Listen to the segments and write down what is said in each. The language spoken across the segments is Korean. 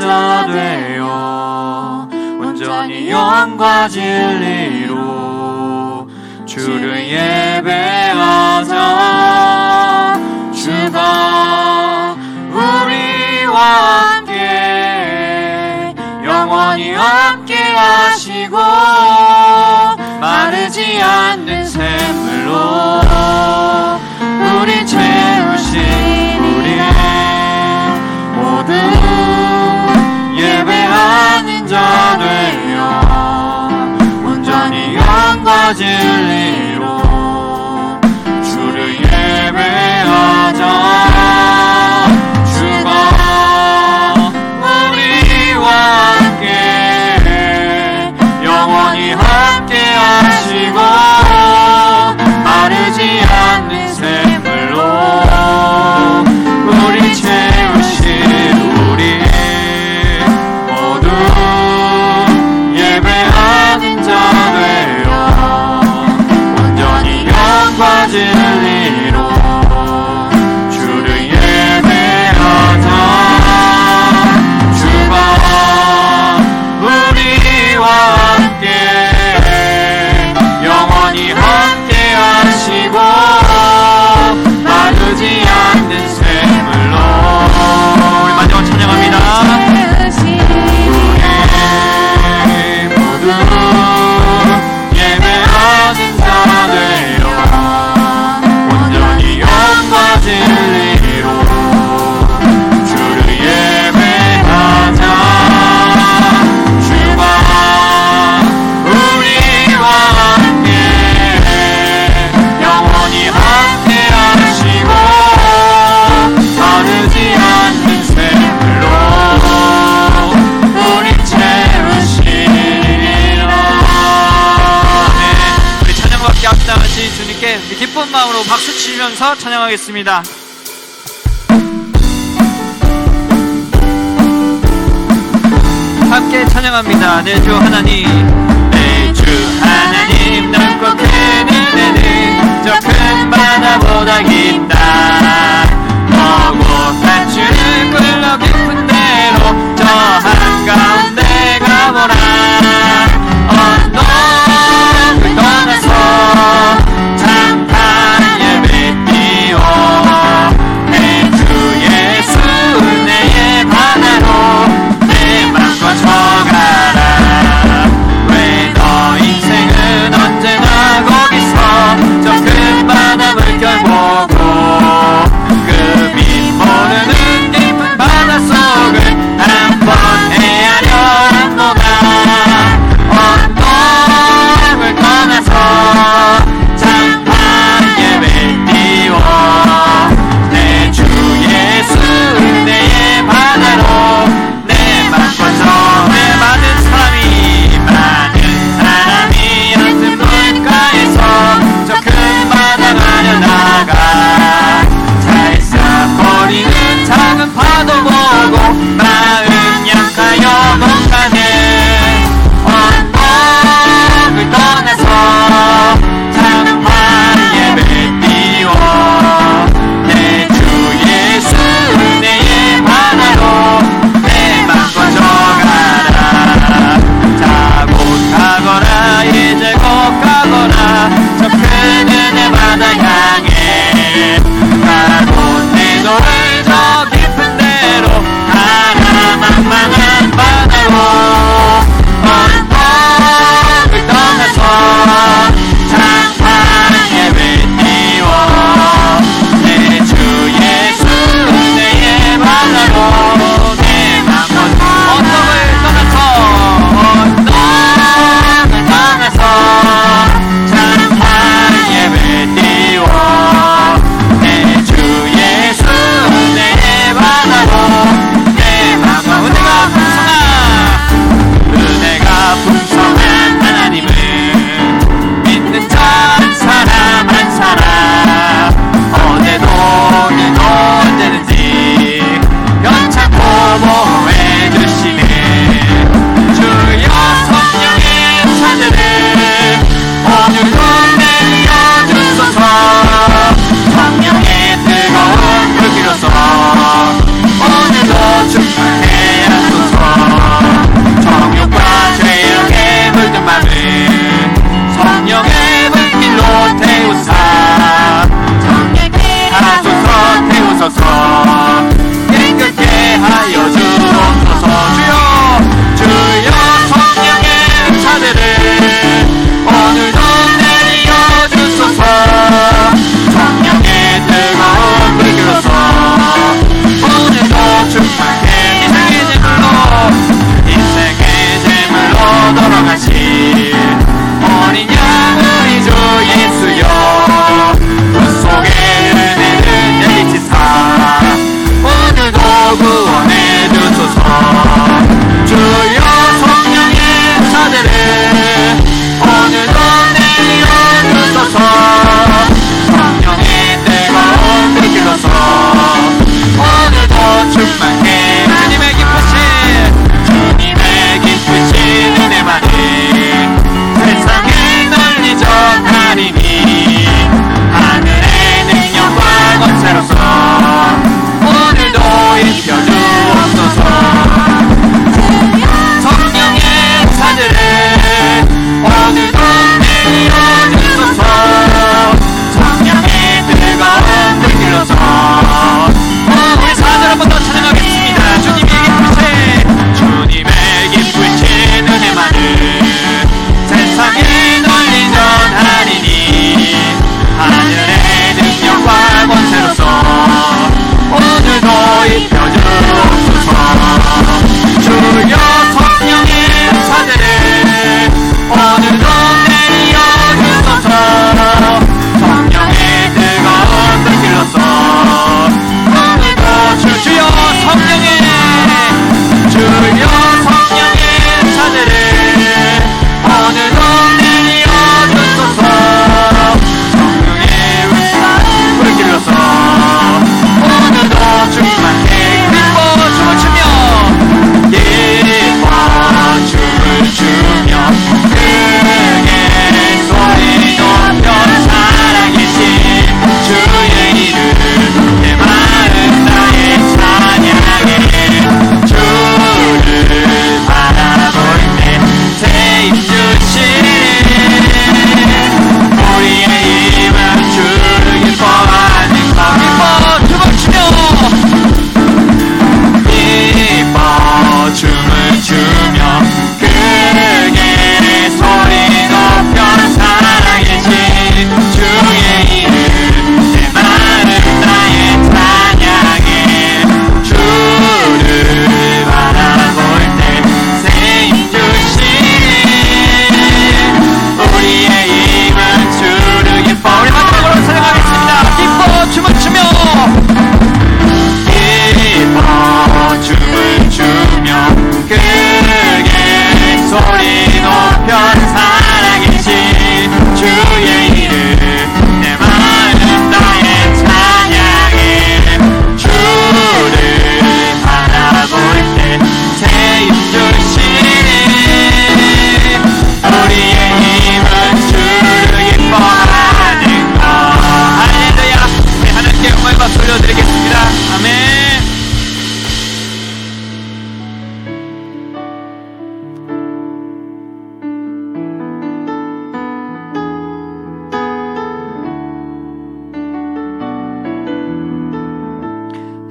자 되어 온전히 영과 진리로 주를 예배하자. 주가 우리와 함께 영원히 함께 하시고 마르지 않는 샘물로 우리 채우신 우리 모두 예배하는 자 되어 온전히 영과 진리로 주를 예배하자. 주가 우리와 함께 영원히 함께 하시고 마르지 않는 샘물로 우리 채우신 우리 모두 예배하는 자 되어 온전히 영과 진리로 주를 예배하자. 주가 우리와 함께 영원히 함께 하시고 마르지 않는 샘물로 우리 마지막 찬양합니다. 우리 모두 예배하는 자 되어 온전히 영과 진리로 주를 예배하자. 주가 우리와 함께 영원히 함께 하시고 마르지 않는 샘물로 우리 채우시리라. 우리 찬양과 함께 합당하신 주님께 기쁜 마음으로 박수 치면서 찬양하겠습니다. 함께 찬양합니다. 내 주 하나님, 내 주 하나님, 넓고 큰 은혜는 저 큰 바다보다 깊다. 너고 밧줄을 끌러 깊은 데로 저 한가운데 가보라. 언덕을 떠나서 장판 예배 뛰어 내 주 예수 은혜의 바다로 내 맘 꺼져가라. 왜 너 인생을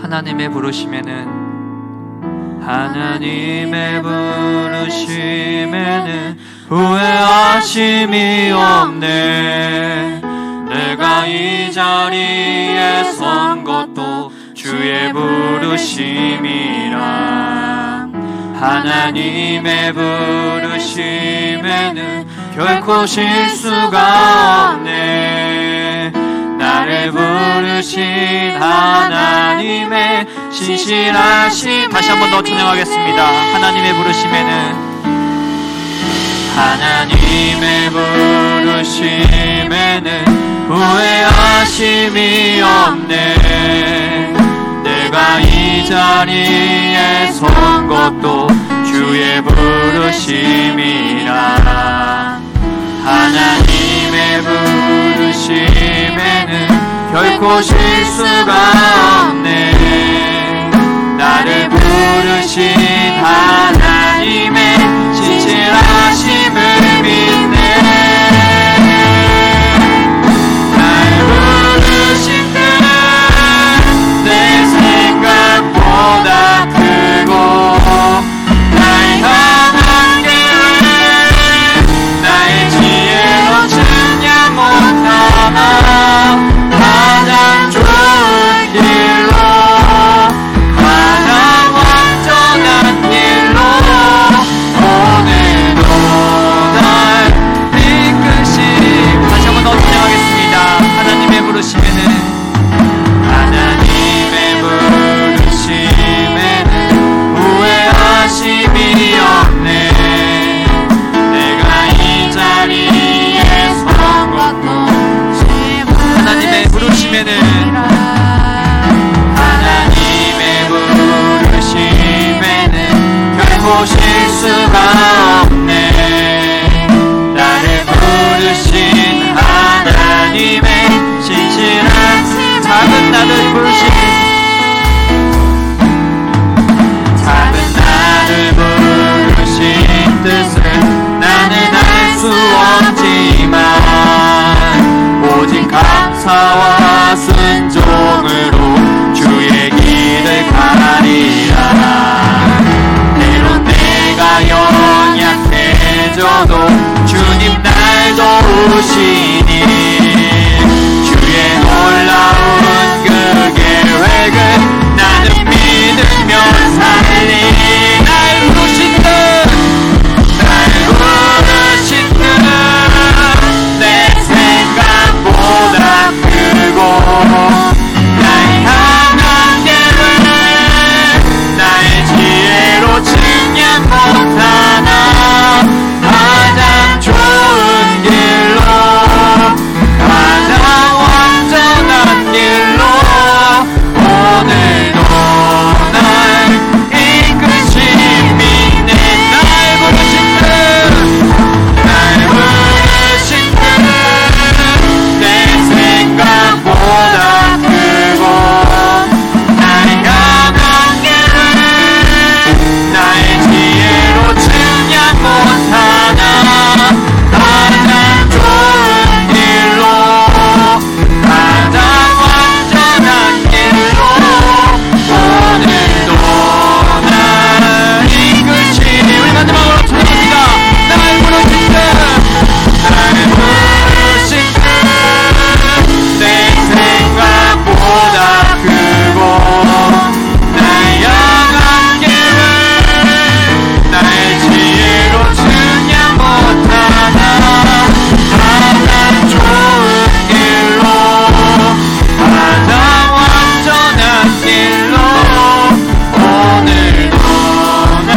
하나님의 부르심에는 후회하심이 없네. 내가 이 자리에 선 것도 주의 부르심이라. 하나님의 부르심에는 결코 실수가 없네. 나를 부르신 하나님의 신실하심. 다시 한 번 더 찬양하겠습니다. 하나님의 부르심에는 후회하심이 없네. 내가 이 자리에 선 것도 주의 부르심이라. 하나님의 부르심에는 결코 실수가 없네. 나를 부르신 하나님의 신실하심을 믿네. 날 부르신 그는 내 생각보다 크고 날 향한 계획 나의 지혜로 측량 못하나 가장 좋은 길로 가장 완전한 길로 오늘도 날 이끄시. 다시 한번 더 찬양하겠습니다. 하나님의 부르심에는 후회하심이 없네. 내가 이 자리에 선 것도 하나님의 부르심에는 결코 실수가 없네. 나를 부르신 하나님의 신실한 작은 나를 부르신 뜻을 나는 알 수 없지만 오직 감사와 순종으로 주의 길을 가리라. 때론 내가 연약해져도 주님 날 도우시니 주의 놀라운 그 계획을 나는 믿으며 살리. 날 부르신 내 생각보다 크고 날 향한 계획 나의 지혜로 측량 못하나 가장 좋은 길로 가장 완전한 길로 오늘도 날 이끄시 믿네. 날 부르신 내 생각보다 크고 날 향한 계획 나의 지혜로 측량 못하나 가장 좋은 길로 가장 완전한 길로 오늘도 날 이끄시. 우리 마지막으로 찬양합니다. 날 부르신 내 생각보다 크고 날 향한 계획 나의 지혜로 측량 못하나 가장 좋은 길로 가장 완전한 길로 오늘도 날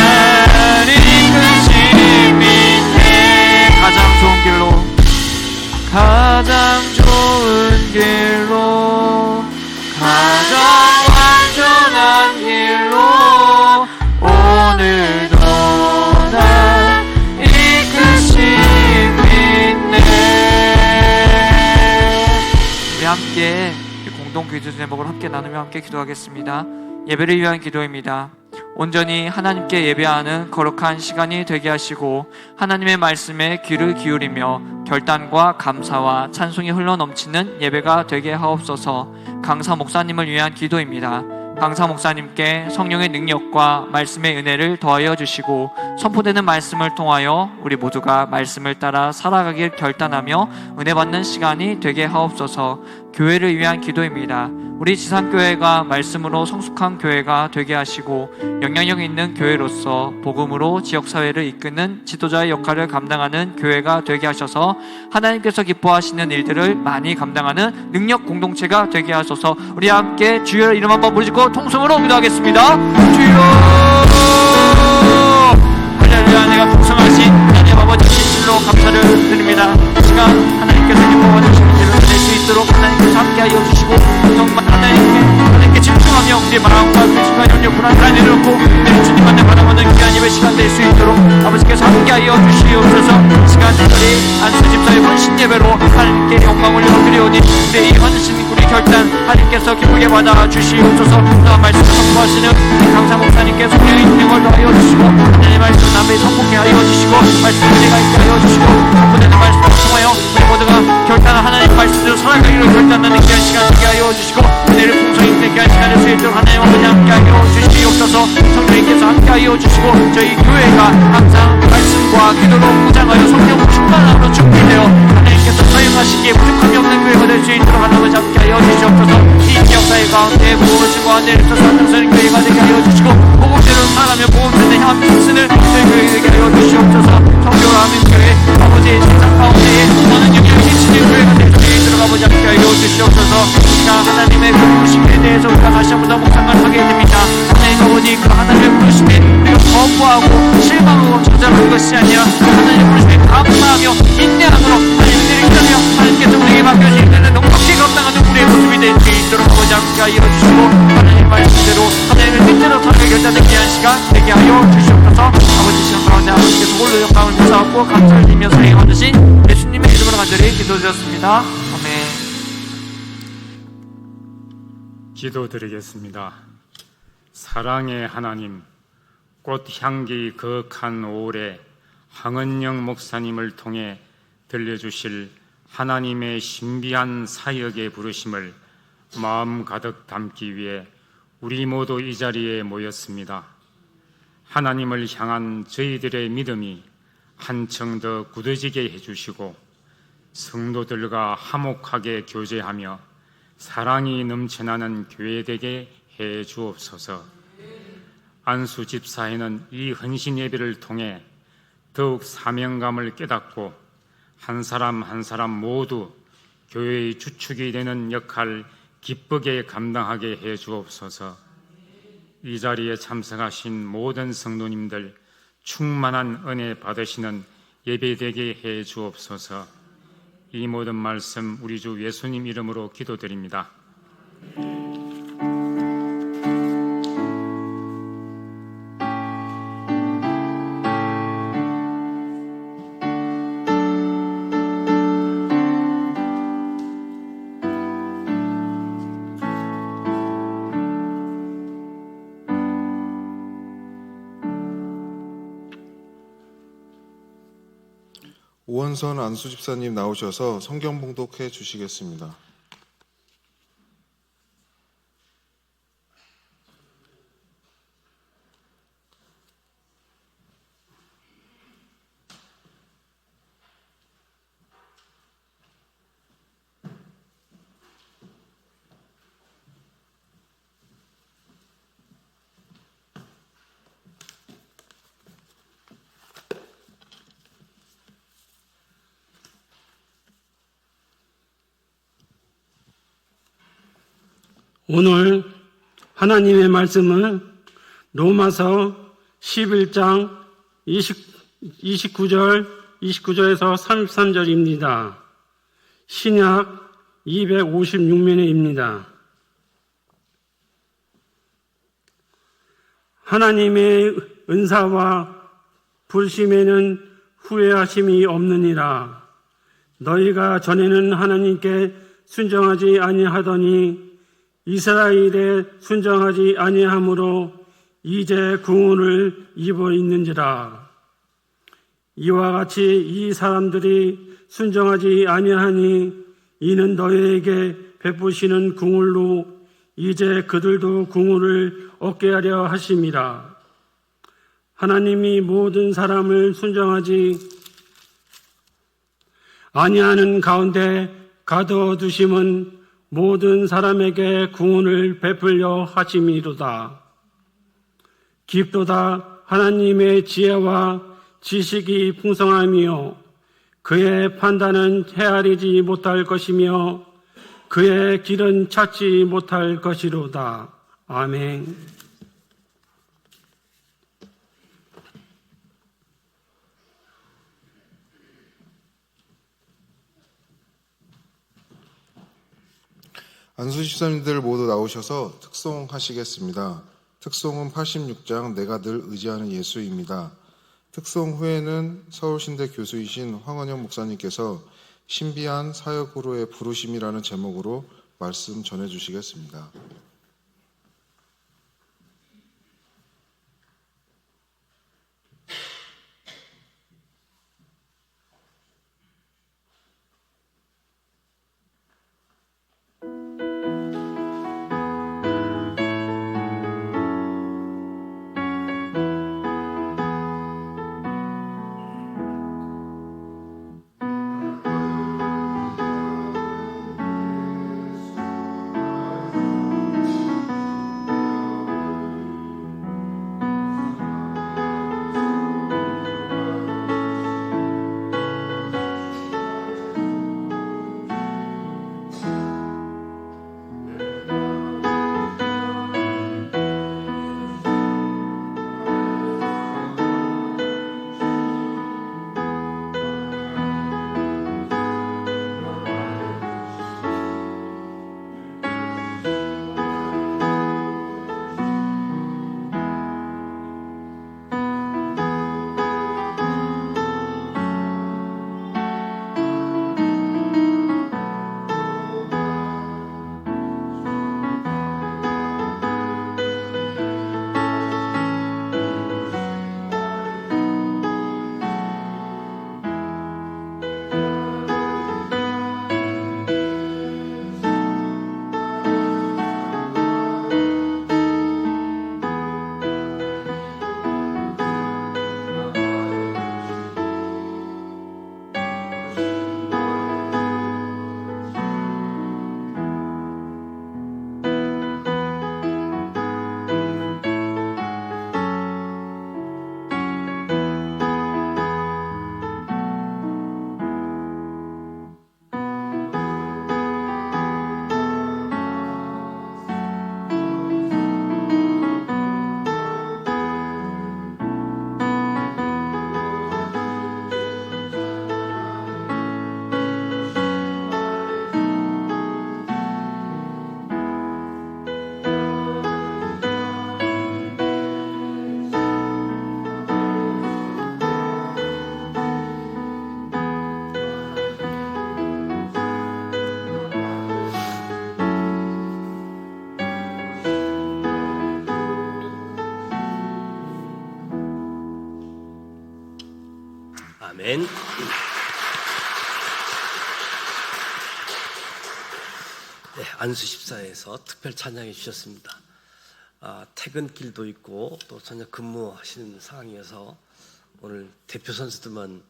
이끄심이네. 가장 좋은 길로 가장 좋은 길로 가장 완전한 길로 오늘도 날 이끄심이네. 우리 함께 공동 기도 제목을 함께 나누며 함께 기도하겠습니다. 예배를 위한 기도입니다. 온전히 하나님께 예배하는 거룩한 시간이 되게 하시고 하나님의 말씀에 귀를 기울이며 결단과 감사와 찬송이 흘러넘치는 예배가 되게 하옵소서. 강사 목사님을 위한 기도입니다. 강사 목사님께 성령의 능력과 말씀의 은혜를 더하여 주시고 선포되는 말씀을 통하여 우리 모두가 말씀을 따라 살아가길 결단하며 은혜 받는 시간이 되게 하옵소서. 교회를 위한 기도입니다. 우리 지상교회가 말씀으로 성숙한 교회가 되게 하시고 영향력 있는 교회로서 복음으로 지역사회를 이끄는 지도자의 역할을 감당하는 교회가 되게 하셔서 하나님께서 기뻐하시는 일들을 많이 감당하는 능력 공동체가 되게 하소서. 우리 함께 주여 이름 한번 부르시고 통성으로 기도하겠습니다. 주여 할렐루야. 내가 풍성하신 하나님 아버지 진실로 감사를 드립니다. 이 시간 하나님께서 기뻐하시는 일을 낼 수 있도록 하나님께서 함께하여 주시고 정말 하나님께 집중하며 우리의 마음과 의식과 영역 불안을 내려놓고 내 주님 만나 바라보는 귀한 예배 시간 될 수 있도록 아버지께서 함께하여 주시옵소서. 시간 특별히 안수 집사의 헌신 예배로 하나님께 영광을 올려드리오니 우리의 이 헌신 우리 결단 하나님께서 기쁘게 받아 주시옵소서. 말씀을 선포하시는 강사 목사님께 성령의 능력을 더하여 주시고 하나님의 말씀 남에 선포케 하여 주시고 말씀 은혜가 있게 하여 주시고 선포되는 말씀을 통하여 우리 모두가 결단한 하나님 말씀대로 살아가기로 결단하는 귀한 시간 되게 하여 주시고 은혜를 풍성히 있는 귀한 시간 될 수 있도록 하나님 아버지 함께 하여 주시옵소서. 성령님께서 함께 하여 주시고 저희 교회가 항상 말씀과 기도로 무장하여 성령 충만함으로 준비되어 하나님께서 사용하시기에 부족함이 없는 교회가 될 수 있도록 하나님 함께 하여 주시옵소서. 이 지역사회 가운데 무엇이고 내려서 사는 교회가 되게 하여 주시고 복음대로 살아가며 복음대로 향한 힘쓰는 저희 교회가 되게 하여 주시옵소서. 성교라는 교회 아버지의 세상 가운데에 많은 영향을 끼치는 교회가 될 수 있도록 아버지 함께 하여 주시옵소서. 하나님의 부르심에 대해서 우리가 다시 한번 더 묵상을 하게 됩니다. 하나님 아버지 그 하나님의 부르심에 우리가 거부하고 실망하고 좌절하는 것이 아니라 하나님의 부르심에 감사하며 인내함으로 하나님을 기다려 하나님께서 우리에게 맡겨주신 일을 넉넉히 감당하는 우리의 모습이 될 수 있도록 아버지 함께 하여 주시고 하나님 말씀대로 하나님의 뜻대로 살아가게 결단의 귀한 시간 되게 하여 주시옵소서. 아버지 시간 가운데 아버지께서 홀로 영광을 모사하고 감사를 드리며 사용하듯이 예수님의 이름으로 간절히 기도드렸습니다. 아멘. 기도드리겠습니다. 사랑의 하나님, 꽃향기 거룩한 5월에 황은영 목사님을 통해 들려주실 하나님의 신비한 사역의 부르심을 마음 가득 담기 위해 우리 모두 이 자리에 모였습니다. 하나님을 향한 저희들의 믿음이 한층 더 굳어지게 해주시고 성도들과 화목하게 교제하며 사랑이 넘쳐나는 교회 되게 해 주옵소서. 안수 집사회는 이 헌신 예배를 통해 더욱 사명감을 깨닫고 한 사람 한 사람 모두 교회의 주축이 되는 역할 기쁘게 감당하게 해 주옵소서. 이 자리에 참석하신 모든 성도님들 충만한 은혜 받으시는 예배 되게 해 주옵소서. 이 모든 말씀 우리 주 예수님 이름으로 기도드립니다. 오원선 안수 집사님 나오셔서 성경 봉독해 주시겠습니다. 오늘 하나님의 말씀은 로마서 11장 29절에서 33절입니다. 신약 256면에입니다. 하나님의 은사와 부르심에는 후회하심이 없느니라. 너희가 전에는 하나님께 순종하지 아니하더니 이스라엘에 순종하지 아니하므로 이제 구원을 입어 있는지라. 이와 같이 이 사람들이 순종하지 아니하니 이는 너희에게 베푸시는 궁울로 이제 그들도 구원을 얻게 하려 하심이라. 하나님이 모든 사람을 순종하지 아니하는 가운데 가두어 두심은 모든 사람에게 구원을 베풀려 하심이로다. 깊도다 하나님의 지혜와 지식이 풍성하며 그의 판단은 헤아리지 못할 것이며 그의 길은 찾지 못할 것이로다. 아멘. 안수 집사님들 모두 나오셔서 특송하시겠습니다. 특송은 86장 내가 늘 의지하는 예수입니다. 특송 후에는 서울신대 교수이신 황원영 목사님께서 신비한 사역으로의 부르심이라는 제목으로 말씀 전해주시겠습니다. 아멘. 네, 안수십사에서 특별 찬양해 주셨습니다. 퇴근길도 있고 또 저녁 근무하시는 상황이어서 오늘 대표 선수들만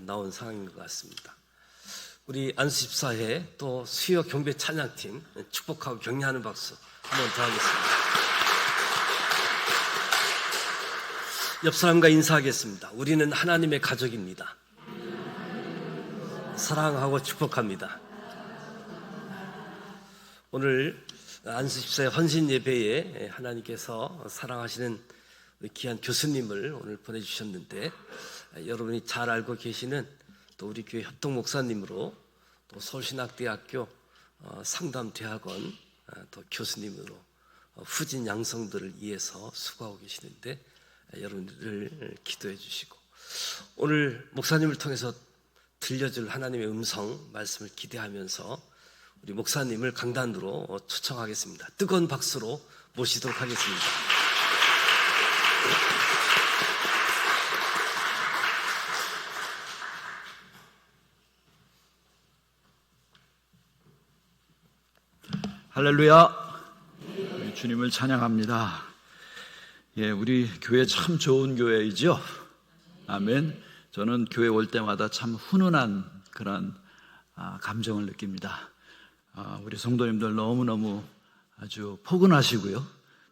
나온 상황인 것 같습니다. 우리 안수십사회 또 수요 경배 찬양팀 축복하고 격려하는 박수 한번 더 하겠습니다. 옆 사람과 인사하겠습니다. 우리는 하나님의 가족입니다. 사랑하고 축복합니다. 오늘 안수집사의 헌신 예배에 하나님께서 사랑하시는 우리 귀한 교수님을 오늘 보내주셨는데, 여러분이 잘 알고 계시는 또 우리 교회 협동 목사님으로 또 서울신학대학교 상담대학원 또 교수님으로 후진 양성들을 위해서 수고하고 계시는데, 여러분들을 기도해 주시고 오늘 목사님을 통해서 들려줄 하나님의 음성 말씀을 기대하면서 우리 목사님을 강단으로 초청하겠습니다. 뜨거운 박수로 모시도록 하겠습니다. 할렐루야. 주님을 찬양합니다. 예, 우리 교회 참 좋은 교회이죠. 아멘. 저는 교회 올 때마다 참 훈훈한 그런 감정을 느낍니다. 우리 성도님들 너무너무 아주 포근하시고요.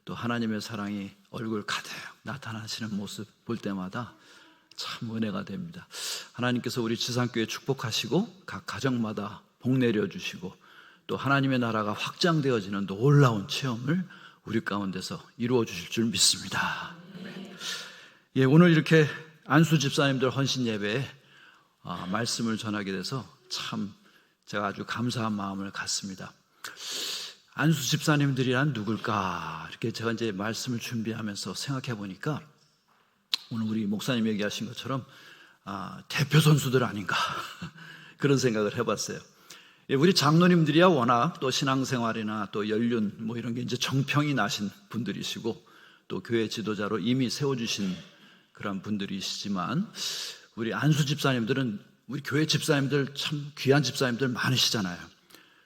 또 하나님의 사랑이 얼굴 가득 나타나시는 모습 볼 때마다 참 은혜가 됩니다. 하나님께서 우리 지상교회 축복하시고 각 가정마다 복 내려주시고 또 하나님의 나라가 확장되어지는 놀라운 체험을 우리 가운데서 이루어 주실 줄 믿습니다. 예, 오늘 이렇게 안수 집사님들 헌신 예배에 말씀을 전하게 돼서 참 제가 아주 감사한 마음을 갖습니다. 안수 집사님들이란 누굴까? 이렇게 제가 이제 말씀을 준비하면서 생각해 보니까 오늘 우리 목사님 얘기하신 것처럼 대표 선수들 아닌가 그런 생각을 해봤어요. 우리 장로님들이야 워낙 또 신앙생활이나 또 연륜 뭐 이런 게 이제 정평이 나신 분들이시고 또 교회 지도자로 이미 세워주신 그런 분들이시지만 우리 안수 집사님들은 우리 교회 집사님들 참 귀한 집사님들 많으시잖아요.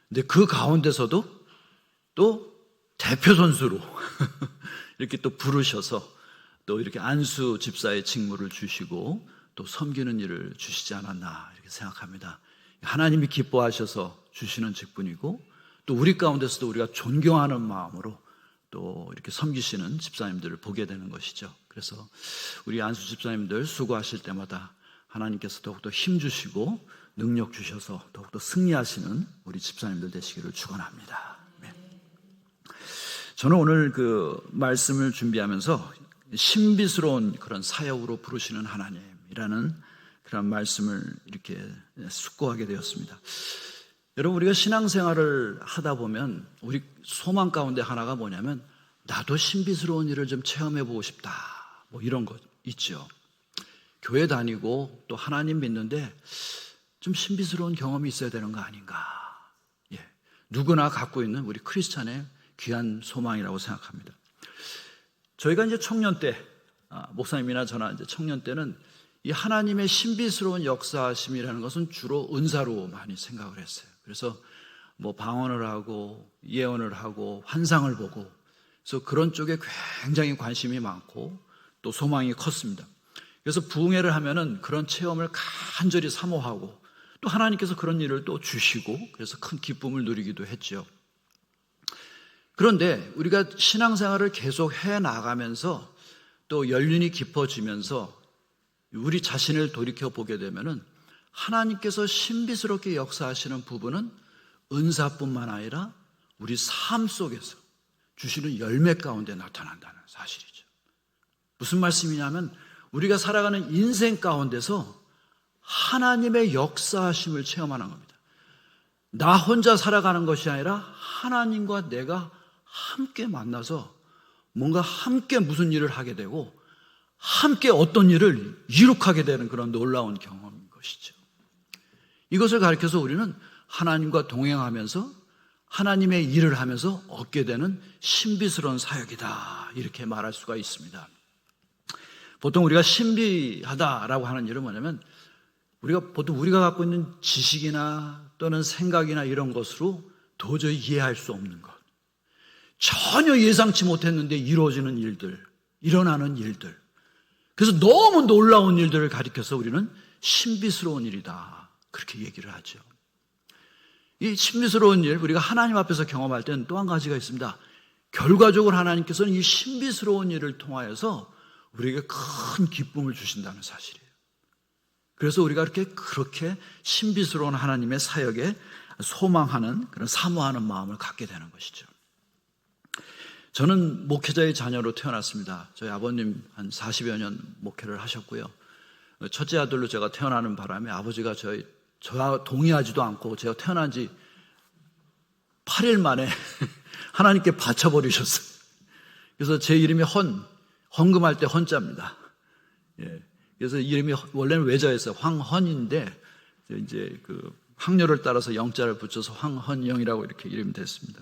근데 그 가운데서도 또 대표 선수로 이렇게 또 부르셔서 또 이렇게 안수 집사의 직무를 주시고 또 섬기는 일을 주시지 않았나 이렇게 생각합니다. 하나님이 기뻐하셔서 주시는 직분이고 또 우리 가운데서도 우리가 존경하는 마음으로 또 이렇게 섬기시는 집사님들을 보게 되는 것이죠. 그래서 우리 안수 집사님들 수고하실 때마다 하나님께서 더욱더 힘 주시고 능력 주셔서 더욱더 승리하시는 우리 집사님들 되시기를 축원합니다. 저는 오늘 그 말씀을 준비하면서 신비스러운 그런 사역으로 부르시는 하나님이라는 그런 말씀을 이렇게 숙고하게 되었습니다. 여러분, 우리가 신앙생활을 하다 보면 우리 소망 가운데 하나가 뭐냐면 나도 신비스러운 일을 좀 체험해보고 싶다 뭐 이런 거 있죠. 교회 다니고 또 하나님 믿는데 좀 신비스러운 경험이 있어야 되는 거 아닌가. 예, 누구나 갖고 있는 우리 크리스찬의 귀한 소망이라고 생각합니다. 저희가 이제 청년 때 목사님이나 저나 이제 청년 때는 이 하나님의 신비스러운 역사하심이라는 것은 주로 은사로 많이 생각을 했어요. 그래서 뭐 방언을 하고 예언을 하고 환상을 보고 그래서 그런 쪽에 굉장히 관심이 많고 또 소망이 컸습니다. 그래서 부흥회를 하면은 그런 체험을 간절히 사모하고 또 하나님께서 그런 일을 또 주시고 그래서 큰 기쁨을 누리기도 했죠. 그런데 우리가 신앙생활을 계속 해 나가면서 또 연륜이 깊어지면서 우리 자신을 돌이켜보게 되면은 하나님께서 신비스럽게 역사하시는 부분은 은사뿐만 아니라 우리 삶 속에서 주시는 열매 가운데 나타난다는 사실이죠. 무슨 말씀이냐면 우리가 살아가는 인생 가운데서 하나님의 역사하심을 체험하는 겁니다. 나 혼자 살아가는 것이 아니라 하나님과 내가 함께 만나서 뭔가 함께 무슨 일을 하게 되고 함께 어떤 일을 이룩하게 되는 그런 놀라운 경험인 것이죠. 이것을 가리켜서 우리는 하나님과 동행하면서 하나님의 일을 하면서 얻게 되는 신비스러운 사역이다 이렇게 말할 수가 있습니다. 보통 우리가 신비하다라고 하는 일은 뭐냐면 보통 우리가 갖고 있는 지식이나 또는 생각이나 이런 것으로 도저히 이해할 수 없는 것, 전혀 예상치 못했는데 이루어지는 일들, 일어나는 일들, 그래서 너무 놀라운 일들을 가리켜서 우리는 신비스러운 일이다 그렇게 얘기를 하죠. 이 신비스러운 일, 우리가 하나님 앞에서 경험할 때는 또 한 가지가 있습니다. 결과적으로 하나님께서는 이 신비스러운 일을 통하여서 우리에게 큰 기쁨을 주신다는 사실이에요. 그래서 우리가 그렇게 신비스러운 하나님의 사역에 소망하는 그런 사모하는 마음을 갖게 되는 것이죠. 저는 목회자의 자녀로 태어났습니다. 저희 아버님 한 40여 년 목회를 하셨고요. 첫째 아들로 제가 태어나는 바람에 아버지가 저와 동의하지도 않고 제가 태어난 지 8일 만에 하나님께 바쳐버리셨어요. 그래서 제 이름이 헌금할 때 헌자입니다. 예. 그래서 이름이 원래는 외자였어요. 황헌인데 이제 그 확률을 따라서 영자를 붙여서 황헌영이라고 이렇게 이름이 됐습니다.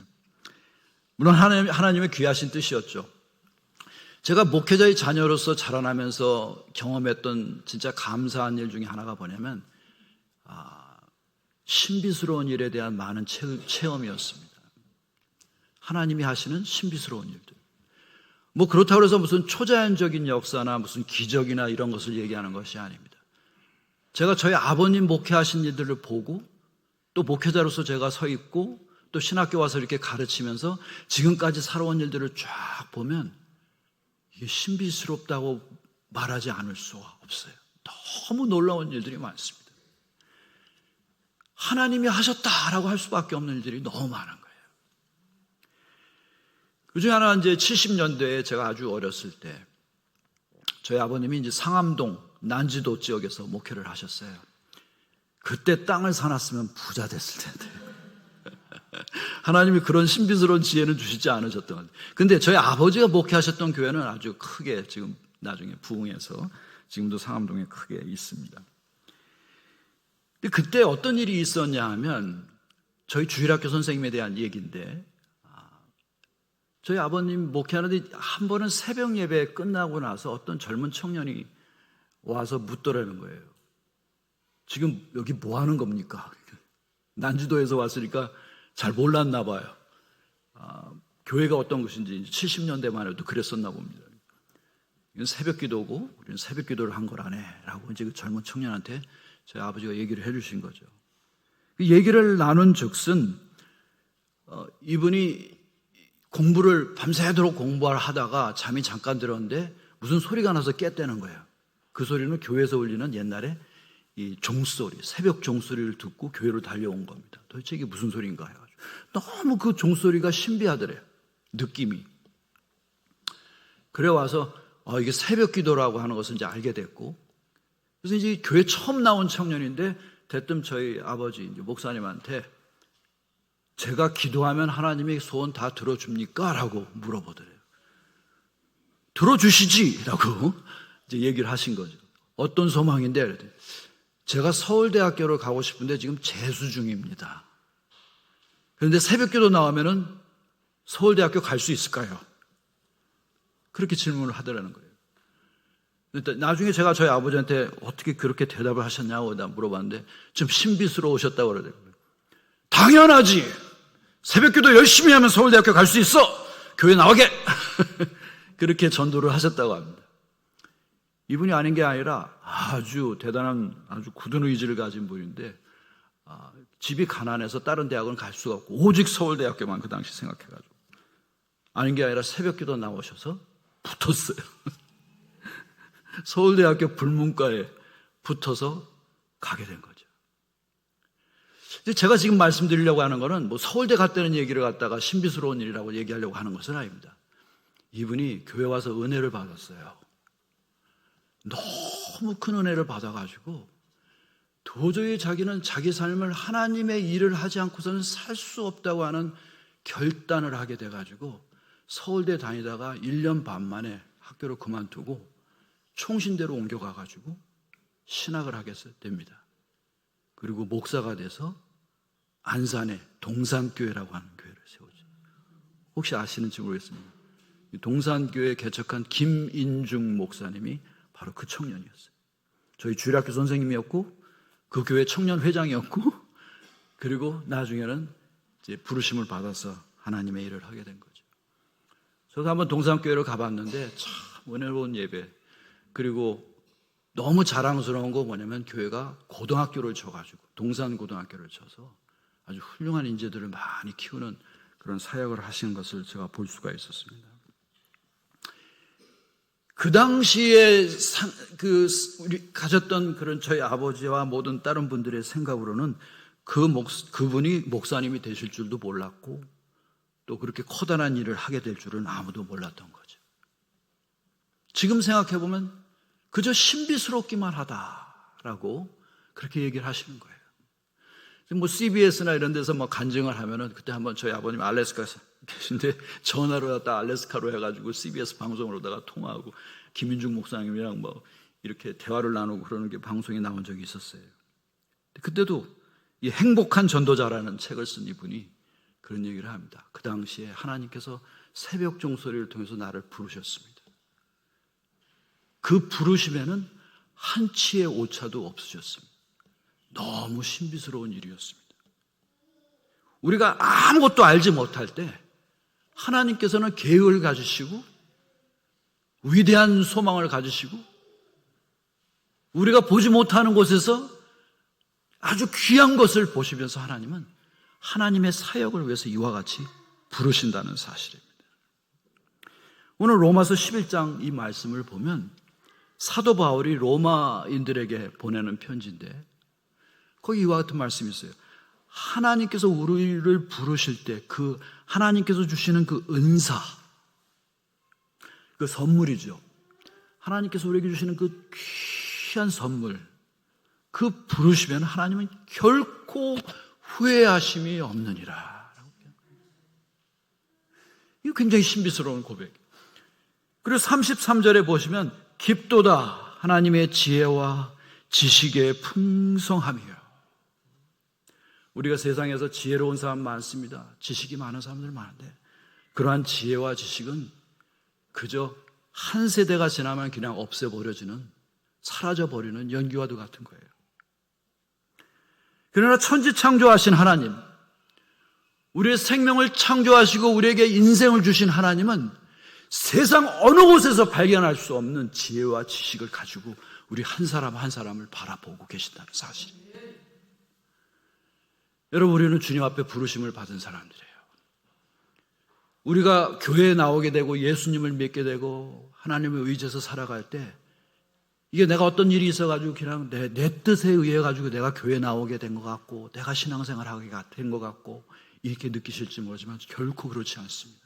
물론 하나님의 귀하신 뜻이었죠. 제가 목회자의 자녀로서 자라나면서 경험했던 진짜 감사한 일 중에 하나가 뭐냐면 신비스러운 일에 대한 많은 체험이었습니다. 하나님이 하시는 신비스러운 일들. 뭐 그렇다고 해서 무슨 초자연적인 역사나 무슨 기적이나 이런 것을 얘기하는 것이 아닙니다. 제가 저희 아버님 목회하신 일들을 보고 또 목회자로서 제가 서 있고 또 신학교 와서 이렇게 가르치면서 지금까지 살아온 일들을 쫙 보면 이게 신비스럽다고 말하지 않을 수가 없어요. 너무 놀라운 일들이 많습니다. 하나님이 하셨다라고 할 수밖에 없는 일들이 너무 많은 거예요. 그 중에 하나는 이제 70년대에 제가 아주 어렸을 때 저희 아버님이 이제 상암동 난지도 지역에서 목회를 하셨어요. 그때 땅을 사놨으면 부자 됐을 텐데. 하나님이 그런 신비스러운 지혜는 주시지 않으셨던 것 같아요. 근데 저희 아버지가 목회하셨던 교회는 아주 크게 지금 나중에 부흥해서 지금도 상암동에 크게 있습니다. 근데 그때 어떤 일이 있었냐 하면 저희 주일학교 선생님에 대한 얘기인데 저희 아버님 목회하는데 한 번은 새벽 예배 끝나고 나서 어떤 젊은 청년이 와서 묻더라는 거예요. 지금 여기 뭐 하는 겁니까? 난지도에서 왔으니까 잘 몰랐나 봐요. 교회가 어떤 것인지 70년대만 해도 그랬었나 봅니다. 이건 새벽 기도고 우리는 새벽 기도를 한 거라네 라고 이제 그 젊은 청년한테 저희 아버지가 얘기를 해 주신 거죠. 그 얘기를 나눈 즉슨 이분이 공부를 밤새도록 공부를 하다가 잠이 잠깐 들었는데 무슨 소리가 나서 깼다는 거예요. 그 소리는 교회에서 울리는 옛날에 이 종소리, 새벽 종소리를 듣고 교회로 달려온 겁니다. 도대체 이게 무슨 소리인가 해가지고 너무 그 종소리가 신비하더래요. 느낌이. 그래 와서 이게 새벽 기도라고 하는 것을 이제 알게 됐고, 그래서 이제 교회 처음 나온 청년인데 대뜸 저희 아버지 이제 목사님한테 제가 기도하면 하나님이 소원 다 들어줍니까? 라고 물어보더래요. 들어주시지! 라고 이제 얘기를 하신 거죠. 어떤 소망인데? 그랬더니 제가 서울대학교를 가고 싶은데 지금 재수 중입니다. 그런데 새벽 기도 나오면은 서울대학교 갈 수 있을까요? 그렇게 질문을 하더라는 거예요. 나중에 제가 저희 아버지한테 어떻게 그렇게 대답을 하셨냐고 물어봤는데 좀 신비스러우셨다고 그러더라고요. 당연하지! 새벽 기도 열심히 하면 서울대학교 갈 수 있어! 교회 나오게! 그렇게 전도를 하셨다고 합니다. 이분이 아닌 게 아니라 아주 대단한 아주 굳은 의지를 가진 분인데 집이 가난해서 다른 대학은 갈 수가 없고 오직 서울대학교만 그 당시 생각해가지고 아닌 게 아니라 새벽 기도 나오셔서 붙었어요. 서울대학교 불문과에 붙어서 가게 된 거죠. 제가 지금 말씀드리려고 하는 거는 뭐 서울대 갔다는 얘기를 갖다가 신비스러운 일이라고 얘기하려고 하는 것은 아닙니다. 이분이 교회 와서 은혜를 받았어요. 너무 큰 은혜를 받아가지고 도저히 자기는 자기 삶을 하나님의 일을 하지 않고서는 살 수 없다고 하는 결단을 하게 돼가지고 서울대 다니다가 1년 반 만에 학교를 그만두고 총신대로 옮겨가가지고 신학을 하게 됩니다. 그리고 목사가 돼서 안산에 동산교회라고 하는 교회를 세우죠. 혹시 아시는지 모르겠습니다. 동산교회 개척한 김인중 목사님이 바로 그 청년이었어요. 저희 주일학교 선생님이었고 그 교회 청년 회장이었고 그리고 나중에는 이제 부르심을 받아서 하나님의 일을 하게 된 거죠. 저도 한번 동산교회를 가봤는데 참 은혜로운 예배, 그리고 너무 자랑스러운 거 뭐냐면 교회가 고등학교를 쳐가지고 동산고등학교를 쳐서 아주 훌륭한 인재들을 많이 키우는 그런 사역을 하시는 것을 제가 볼 수가 있었습니다. 그 당시에 우리 가졌던 그런 저희 아버지와 모든 다른 분들의 생각으로는 그분이 목사님이 되실 줄도 몰랐고 또 그렇게 커다란 일을 하게 될 줄은 아무도 몰랐던 거죠. 지금 생각해보면 그저 신비스럽기만 하다라고 그렇게 얘기를 하시는 거예요. 뭐 CBS나 이런 데서 뭐 간증을 하면은 그때 한번 저희 아버님 알래스카에서 계신데 전화로 갖다 알래스카로 해가지고 CBS 방송으로다가 통화하고 김인중 목사님이랑 뭐 이렇게 대화를 나누고 그러는 게 방송에 나온 적이 있었어요. 그때도 이 행복한 전도자라는 책을 쓴 이분이 그런 얘기를 합니다. 그 당시에 하나님께서 새벽 종소리를 통해서 나를 부르셨습니다. 그 부르심에는 한치의 오차도 없으셨습니다. 너무 신비스러운 일이었습니다. 우리가 아무것도 알지 못할 때 하나님께서는 계획을 가지시고 위대한 소망을 가지시고 우리가 보지 못하는 곳에서 아주 귀한 것을 보시면서 하나님은 하나님의 사역을 위해서 이와 같이 부르신다는 사실입니다. 오늘 로마서 11장 이 말씀을 보면 사도 바울이 로마인들에게 보내는 편지인데 거기 이와 같은 말씀이 있어요. 하나님께서 우리를 부르실 때 그 하나님께서 주시는 그 은사, 그 선물이죠. 하나님께서 우리에게 주시는 그 귀한 선물, 그 부르시면 하나님은 결코 후회하심이 없느니라. 이거 굉장히 신비스러운 고백. 그리고 33절에 보시면 깊도다 하나님의 지혜와 지식의 풍성함이요. 우리가 세상에서 지혜로운 사람 많습니다. 지식이 많은 사람들 많은데 그러한 지혜와 지식은 그저 한 세대가 지나면 그냥 없애버려지는, 사라져버리는 연기와도 같은 거예요. 그러나 천지창조하신 하나님, 우리의 생명을 창조하시고 우리에게 인생을 주신 하나님은 세상 어느 곳에서 발견할 수 없는 지혜와 지식을 가지고 우리 한 사람 한 사람을 바라보고 계신다는 사실입니다. 여러분, 우리는 주님 앞에 부르심을 받은 사람들이에요. 우리가 교회에 나오게 되고 예수님을 믿게 되고 하나님을 의지해서 살아갈 때 이게 내가 어떤 일이 있어가지고 그냥 내 뜻에 의해 가지고 내가 교회에 나오게 된 것 같고 내가 신앙생활 하게 된 것 같고 이렇게 느끼실지 모르지만 결코 그렇지 않습니다.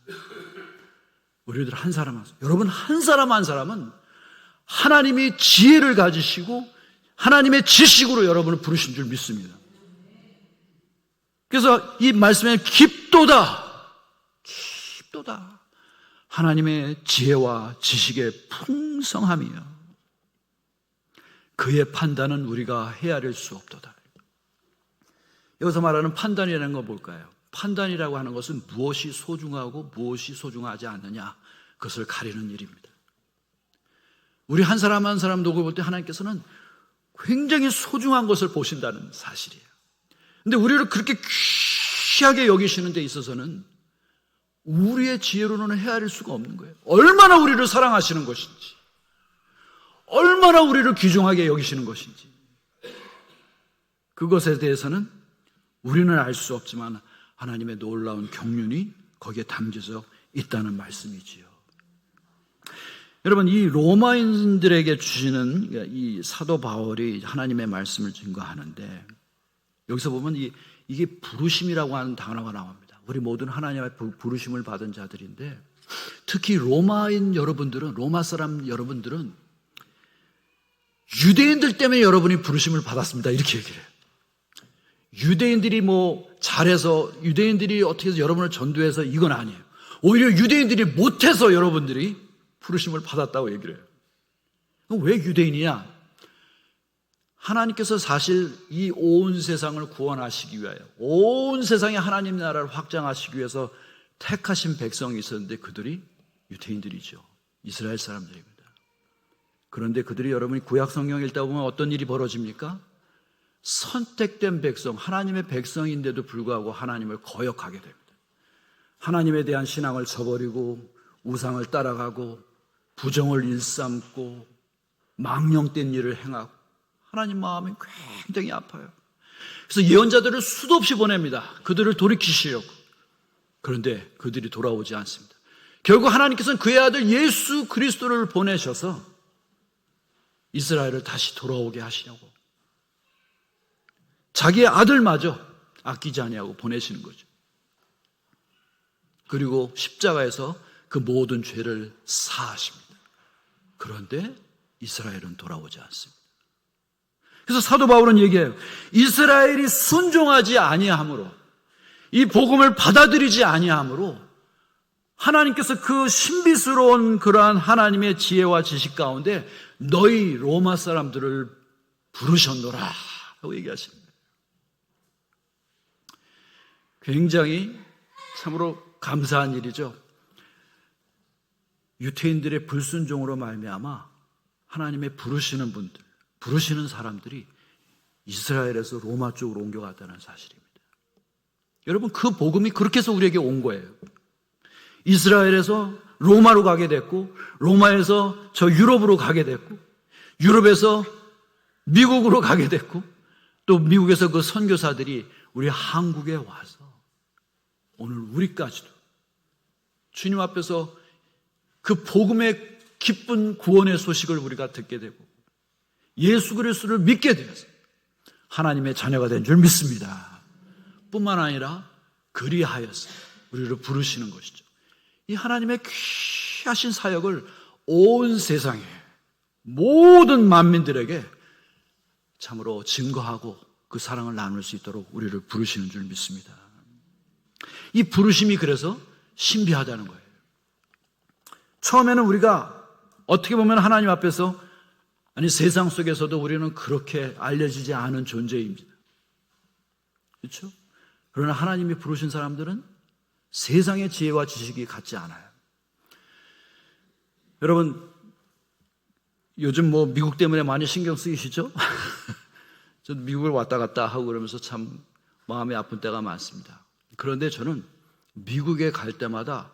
우리들 한 사람 한 사람, 여러분 한 사람 한 사람은 하나님이 지혜를 가지시고 하나님의 지식으로 여러분을 부르신 줄 믿습니다. 그래서 이 말씀에 깊도다 하나님의 지혜와 지식의 풍성함이요 그의 판단은 우리가 헤아릴 수 없도다. 여기서 말하는 판단이라는 건 뭘까요? 판단이라고 하는 것은 무엇이 소중하고 무엇이 소중하지 않느냐, 그것을 가리는 일입니다. 우리 한 사람 한 사람 녹을 볼 때 하나님께서는 굉장히 소중한 것을 보신다는 사실이에요. 근데 우리를 그렇게 귀하게 여기시는 데 있어서는 우리의 지혜로는 헤아릴 수가 없는 거예요. 얼마나 우리를 사랑하시는 것인지, 얼마나 우리를 귀중하게 여기시는 것인지, 그것에 대해서는 우리는 알 수 없지만 하나님의 놀라운 경륜이 거기에 담겨져 있다는 말씀이지요. 여러분, 이 로마인들에게 주시는 이 사도 바울이 하나님의 말씀을 증거하는데 여기서 보면 이게 부르심이라고 하는 단어가 나옵니다. 우리 모두는 하나님의 부르심을 받은 자들인데 특히 로마인 여러분들은, 로마 사람 여러분들은 유대인들 때문에 여러분이 부르심을 받았습니다. 이렇게 얘기를 해요. 유대인들이 뭐 잘해서, 유대인들이 어떻게 해서 여러분을 전도해서 이건 아니에요. 오히려 유대인들이 못해서 여러분들이 부르심을 받았다고 얘기를 해요. 그럼 왜 유대인이냐? 하나님께서 사실 이 온 세상을 구원하시기 위하여, 온 세상에 하나님 나라를 확장하시기 위해서 택하신 백성이 있었는데 그들이 유대인들이죠. 이스라엘 사람들입니다. 그런데 그들이, 여러분이 구약 성경 읽다 보면 어떤 일이 벌어집니까? 선택된 백성, 하나님의 백성인데도 불구하고 하나님을 거역하게 됩니다. 하나님에 대한 신앙을 저버리고 우상을 따라가고 부정을 일삼고 망령된 일을 행하고 하나님 마음이 굉장히 아파요. 그래서 예언자들을 수도 없이 보냅니다. 그들을 돌이키시려고. 그런데 그들이 돌아오지 않습니다. 결국 하나님께서는 그의 아들 예수 그리스도를 보내셔서 이스라엘을 다시 돌아오게 하시려고 자기의 아들마저 아끼지 아니하고 보내시는 거죠. 그리고 십자가에서 그 모든 죄를 사하십니다. 그런데 이스라엘은 돌아오지 않습니다. 그래서 사도 바울은 얘기해요. 이스라엘이 순종하지 아니함으로, 이 복음을 받아들이지 아니함으로 하나님께서 그 신비스러운 그러한 하나님의 지혜와 지식 가운데 너희 로마 사람들을 부르셨노라 하고 얘기하십니다. 굉장히 참으로 감사한 일이죠. 유태인들의 불순종으로 말미암아 하나님의 부르시는 분들, 부르시는 사람들이 이스라엘에서 로마 쪽으로 옮겨갔다는 사실입니다. 여러분, 그 복음이 그렇게 해서 우리에게 온 거예요. 이스라엘에서 로마로 가게 됐고, 로마에서 저 유럽으로 가게 됐고, 유럽에서 미국으로 가게 됐고, 또 미국에서 그 선교사들이 우리 한국에 와서 오늘 우리까지도 주님 앞에서 그 복음의 기쁜 구원의 소식을 우리가 듣게 되고 예수 그리스도를 믿게 되어서 하나님의 자녀가 된 줄 믿습니다. 뿐만 아니라 그리하여서 우리를 부르시는 것이죠. 이 하나님의 귀하신 사역을 온 세상에 모든 만민들에게 참으로 증거하고 그 사랑을 나눌 수 있도록 우리를 부르시는 줄 믿습니다. 이 부르심이 그래서 신비하다는 거예요. 처음에는 우리가 어떻게 보면 하나님 앞에서, 아니 세상 속에서도 우리는 그렇게 알려지지 않은 존재입니다. 그렇죠? 그러나 하나님이 부르신 사람들은 세상의 지혜와 지식이 같지 않아요. 여러분, 요즘 뭐 미국 때문에 많이 신경 쓰이시죠? 저도 미국을 왔다 갔다 하고 그러면서 참 마음이 아픈 때가 많습니다. 그런데 저는 미국에 갈 때마다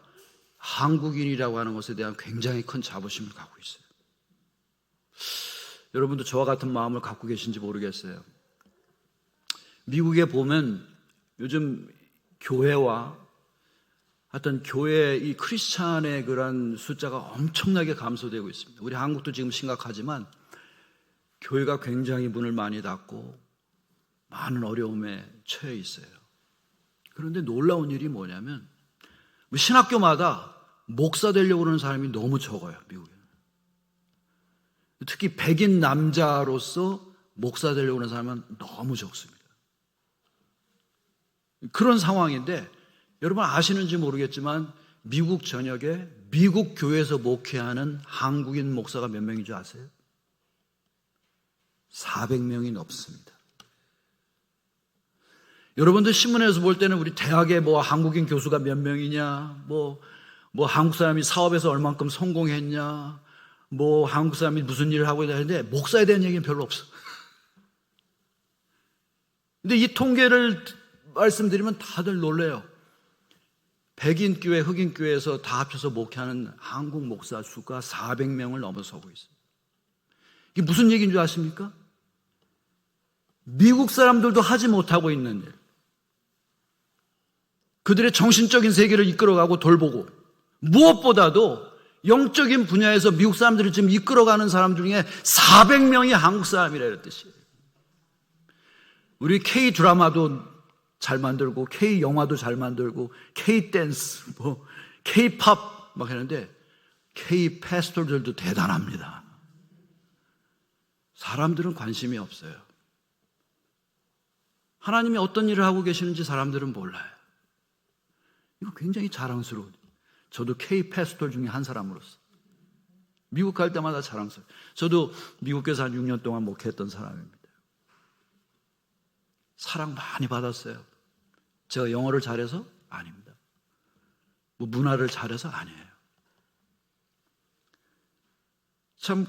한국인이라고 하는 것에 대한 굉장히 큰 자부심을 갖고 있어요. 여러분도 저와 같은 마음을 갖고 계신지 모르겠어요. 미국에 보면 요즘 교회와 하여튼 교회 이 크리스찬의 그런 숫자가 엄청나게 감소되고 있습니다. 우리 한국도 지금 심각하지만 교회가 굉장히 문을 많이 닫고 많은 어려움에 처해 있어요. 그런데 놀라운 일이 뭐냐면 신학교마다 목사 되려고 하는 사람이 너무 적어요, 미국에는. 특히 백인 남자로서 목사 되려고 하는 사람은 너무 적습니다. 그런 상황인데 여러분 아시는지 모르겠지만 미국 전역에 미국 교회에서 목회하는 한국인 목사가 몇 명인 줄 아세요? 400명이 넘습니다. 여러분들 신문에서 볼 때는 우리 대학에 뭐 한국인 교수가 몇 명이냐, 뭐 한국 사람이 사업에서 얼만큼 성공했냐, 뭐 한국 사람이 무슨 일을 하고 있는데 목사에 대한 얘기는 별로 없어. 근데 이 통계를 말씀드리면 다들 놀래요. 백인 교회, 흑인 교회에서 다 합쳐서 목회하는 한국 목사 수가 400명을 넘어서고 있어요. 이게 무슨 얘기인 줄 아십니까? 미국 사람들도 하지 못하고 있는 일. 그들의 정신적인 세계를 이끌어가고 돌보고 무엇보다도 영적인 분야에서 미국 사람들을 지금 이끌어가는 사람 중에 400명이 한국 사람이라는 뜻이에요. 우리 K 드라마도 잘 만들고 K 영화도 잘 만들고 K 댄스, 뭐 K 팝 막 하는데 K 패스tor들도 대단합니다. 사람들은 관심이 없어요. 하나님이 어떤 일을 하고 계시는지 사람들은 몰라요. 이거 굉장히 자랑스러워요. 저도 K 패스tor 중에 한 사람으로서 미국 갈 때마다 자랑스러워요. 저도 미국에서 한 6년 동안 목회했던 사람입니다. 사랑 많이 받았어요. 제가 영어를 잘해서? 아닙니다. 뭐 문화를 잘해서? 아니에요. 참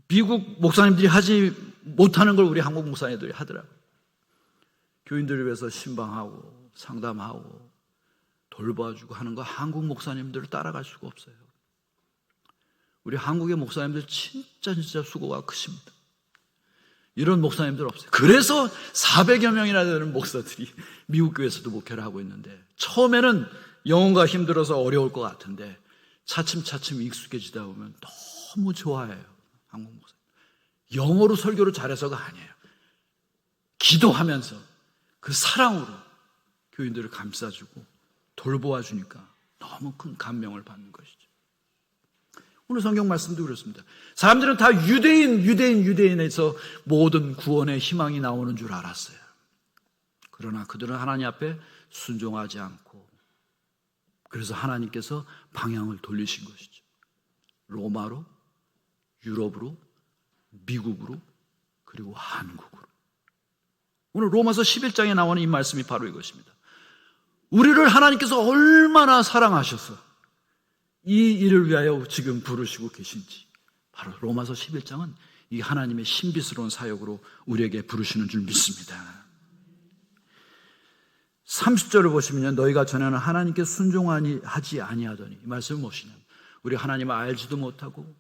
미국 목사님들이 하지 못하는 걸 우리 한국 목사님들이 하더라고요. 교인들을 위해서 신방하고 상담하고 돌봐주고 하는 거 한국 목사님들을 따라갈 수가 없어요. 우리 한국의 목사님들 진짜 수고가 크십니다. 이런 목사님들 없어요. 그래서 400여 명이나 되는 목사들이 미국 교회에서도 목회를 하고 있는데 처음에는 영어가 힘들어서 어려울 것 같은데 차츰차츰 익숙해지다 보면 너무 좋아해요. 한국 목사님. 영어로 설교를 잘해서가 아니에요. 기도하면서 그 사랑으로 교인들을 감싸주고 돌보아 주니까 너무 큰 감명을 받는 것이죠. 오늘 성경 말씀도 그렇습니다. 사람들은 다 유대인에서 모든 구원의 희망이 나오는 줄 알았어요. 그러나 그들은 하나님 앞에 순종하지 않고 그래서 하나님께서 방향을 돌리신 것이죠. 로마로, 유럽으로, 미국으로, 그리고 한국으로. 오늘 로마서 11장에 나오는 이 말씀이 바로 이것입니다. 우리를 하나님께서 얼마나 사랑하셔서 이 일을 위하여 지금 부르시고 계신지 바로 로마서 11장은 이 하나님의 신비스러운 사역으로 우리에게 부르시는 줄 믿습니다. 30절을 보시면요, 너희가 전에는 하나님께 순종하지 아니하더니, 이 말씀은 무엇이냐? 우리 하나님을 알지도 못하고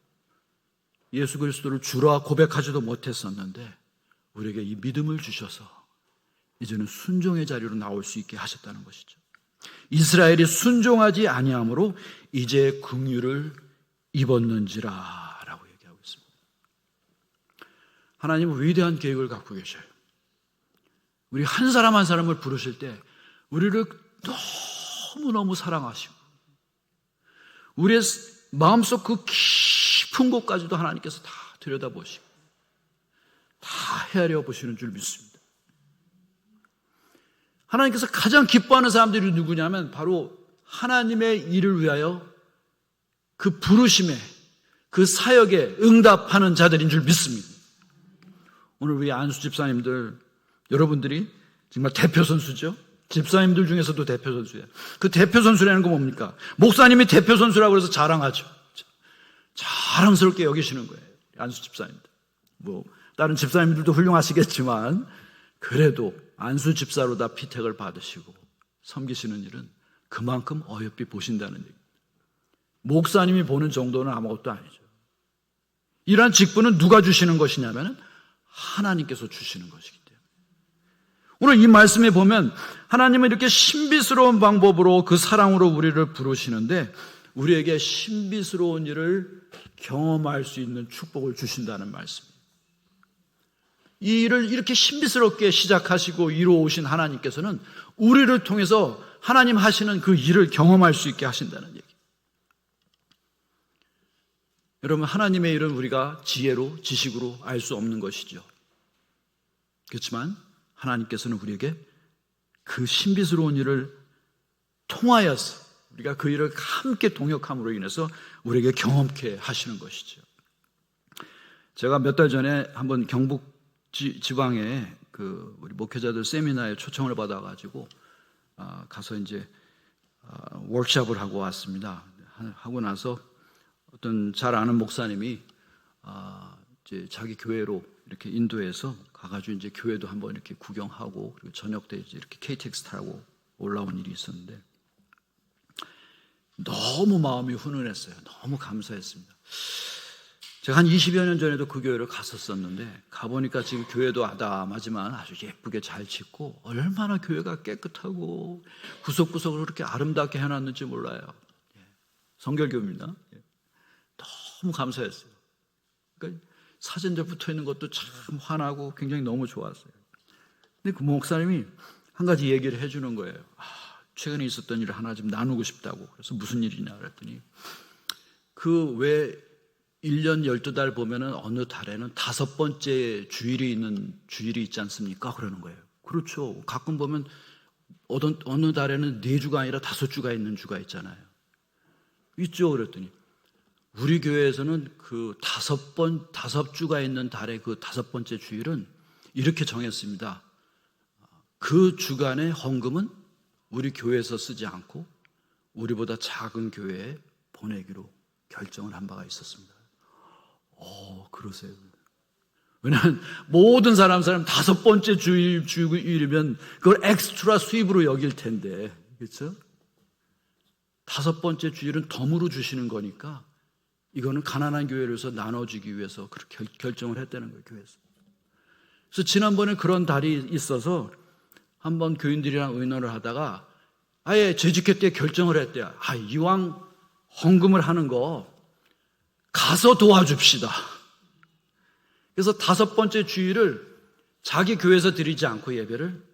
예수 그리스도를 주라 고백하지도 못했었는데 우리에게 이 믿음을 주셔서 이제는 순종의 자리로 나올 수 있게 하셨다는 것이죠. 이스라엘이 순종하지 아니함으로 이제 긍휼을 입었는지라 라고 얘기하고 있습니다. 하나님은 위대한 계획을 갖고 계셔요. 우리 한 사람 한 사람을 부르실 때 우리를 너무너무 사랑하시고 우리의 마음속 그 깊은 곳까지도 하나님께서 다 들여다보시고 다 헤아려 보시는 줄 믿습니다. 하나님께서 가장 기뻐하는 사람들이 누구냐면 바로 하나님의 일을 위하여 그 부르심에 그 사역에 응답하는 자들인 줄 믿습니다. 오늘 우리 안수 집사님들 여러분들이 정말 대표 선수죠. 집사님들 중에서도 대표 선수예요. 그 대표 선수라는 건 뭡니까? 목사님이 대표 선수라고 해서 자랑하죠. 자랑스럽게 여기시는 거예요. 안수 집사님들. 뭐 다른 집사님들도 훌륭하시겠지만 그래도 안수 집사로다 피택을 받으시고 섬기시는 일은 그만큼 어여삐 보신다는 얘기입니다. 목사님이 보는 정도는 아무것도 아니죠. 이러한 직분은 누가 주시는 것이냐면 하나님께서 주시는 것이기 때문에 오늘 이 말씀에 보면 하나님은 이렇게 신비스러운 방법으로 그 사랑으로 우리를 부르시는데 우리에게 신비스러운 일을 경험할 수 있는 축복을 주신다는 말씀입니다. 이 일을 이렇게 신비스럽게 시작하시고 이루어오신 하나님께서는 우리를 통해서 하나님 하시는 그 일을 경험할 수 있게 하신다는 얘기. 여러분, 하나님의 일은 우리가 지혜로, 지식으로 알 수 없는 것이죠. 그렇지만 하나님께서는 우리에게 그 신비스러운 일을 통하여서 우리가 그 일을 함께 동역함으로 인해서 우리에게 경험케 하시는 것이죠. 제가 몇 달 전에 한번 경북 지방에 그 우리 목회자들 세미나에 초청을 받아가지고 가서 이제 워크숍을 하고 왔습니다. 하고 나서 어떤 잘 아는 목사님이 이제 자기 교회로 이렇게 인도해서 가가지고 이제 교회도 한번 이렇게 구경하고 그리고 저녁 때 이제 이렇게 KTX 타고 올라온 일이 있었는데 너무 마음이 훈훈했어요. 너무 감사했습니다. 제가 한 20여 년 전에도 그 교회를 갔었었는데 가보니까 지금 교회도 아담하지만 아주 예쁘게 잘 짓고 얼마나 교회가 깨끗하고 구석구석을 그렇게 아름답게 해놨는지 몰라요. 성결교입니다. 너무 감사했어요. 그러니까 사진들 붙어있는 것도 참 환하고 굉장히 너무 좋았어요. 근데 그 목사님이 한 가지 얘기를 해주는 거예요. 최근에 있었던 일을 하나 좀 나누고 싶다고. 그래서 무슨 일이냐 그랬더니 그 왜 1년 12달 보면은 어느 달에는 5번째 주일이 있지 않습니까? 그러는 거예요. 그렇죠. 가끔 보면 어느 달에는 4주가 아니라 5주가 있는 주가 있잖아요. 있죠. 그랬더니 우리 교회에서는 그 5주가 있는 달의 그 5번째 주일은 이렇게 정했습니다. 그 주간의 헌금은 우리 교회에서 쓰지 않고 우리보다 작은 교회에 보내기로 결정을 한 바가 있었습니다. 그러세요. 왜냐하면 모든 사람 5번째 주일이면 그걸 엑스트라 수입으로 여길 텐데, 그렇죠? 5번째 주일은 덤으로 주시는 거니까 이거는 가난한 교회로서 나눠주기 위해서 그렇게 결정을 했다는 거예요, 교회에서. 그래서 지난번에 그런 달이 있어서 한번 교인들이랑 의논을 하다가 아예 재직회 때 결정을 했대요. 이왕 헌금을 하는 거 가서 도와줍시다. 그래서 5번째 주일을 자기 교회에서 드리지 않고 예배를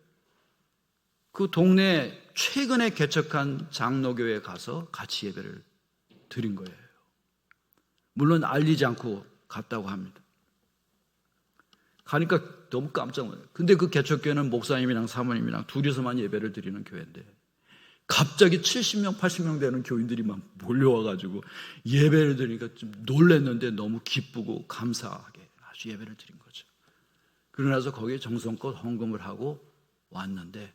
그 동네 최근에 개척한 장로교회에 가서 같이 예배를 드린 거예요. 물론 알리지 않고 갔다고 합니다. 가니까 너무 깜짝 놀라요. 근데 그 개척교회는 목사님이랑 사모님이랑 둘이서만 예배를 드리는 교회인데 갑자기 70명, 80명 되는 교인들이 막 몰려와가지고 예배를 드리니까 좀 놀랐는데 너무 기쁘고 감사하게 아주 예배를 드린 거죠. 그러고 나서 거기에 정성껏 헌금을 하고 왔는데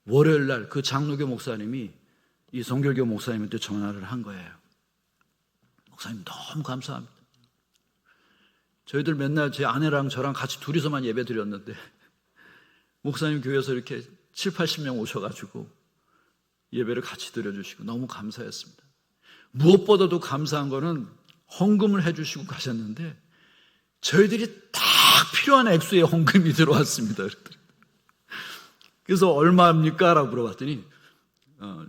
월요일 날 그 장로교 목사님이 이 성결교 목사님한테 전화를 한 거예요. 목사님 너무 감사합니다. 저희들 맨날 제 아내랑 저랑 같이 둘이서만 예배 드렸는데 목사님 교회에서 이렇게 7, 80명 오셔가지고 예배를 같이 드려주시고 너무 감사했습니다. 무엇보다도 감사한 거는 헌금을 해주시고 가셨는데 저희들이 딱 필요한 액수의 헌금이 들어왔습니다. 그래서 얼마입니까? 라고 물어봤더니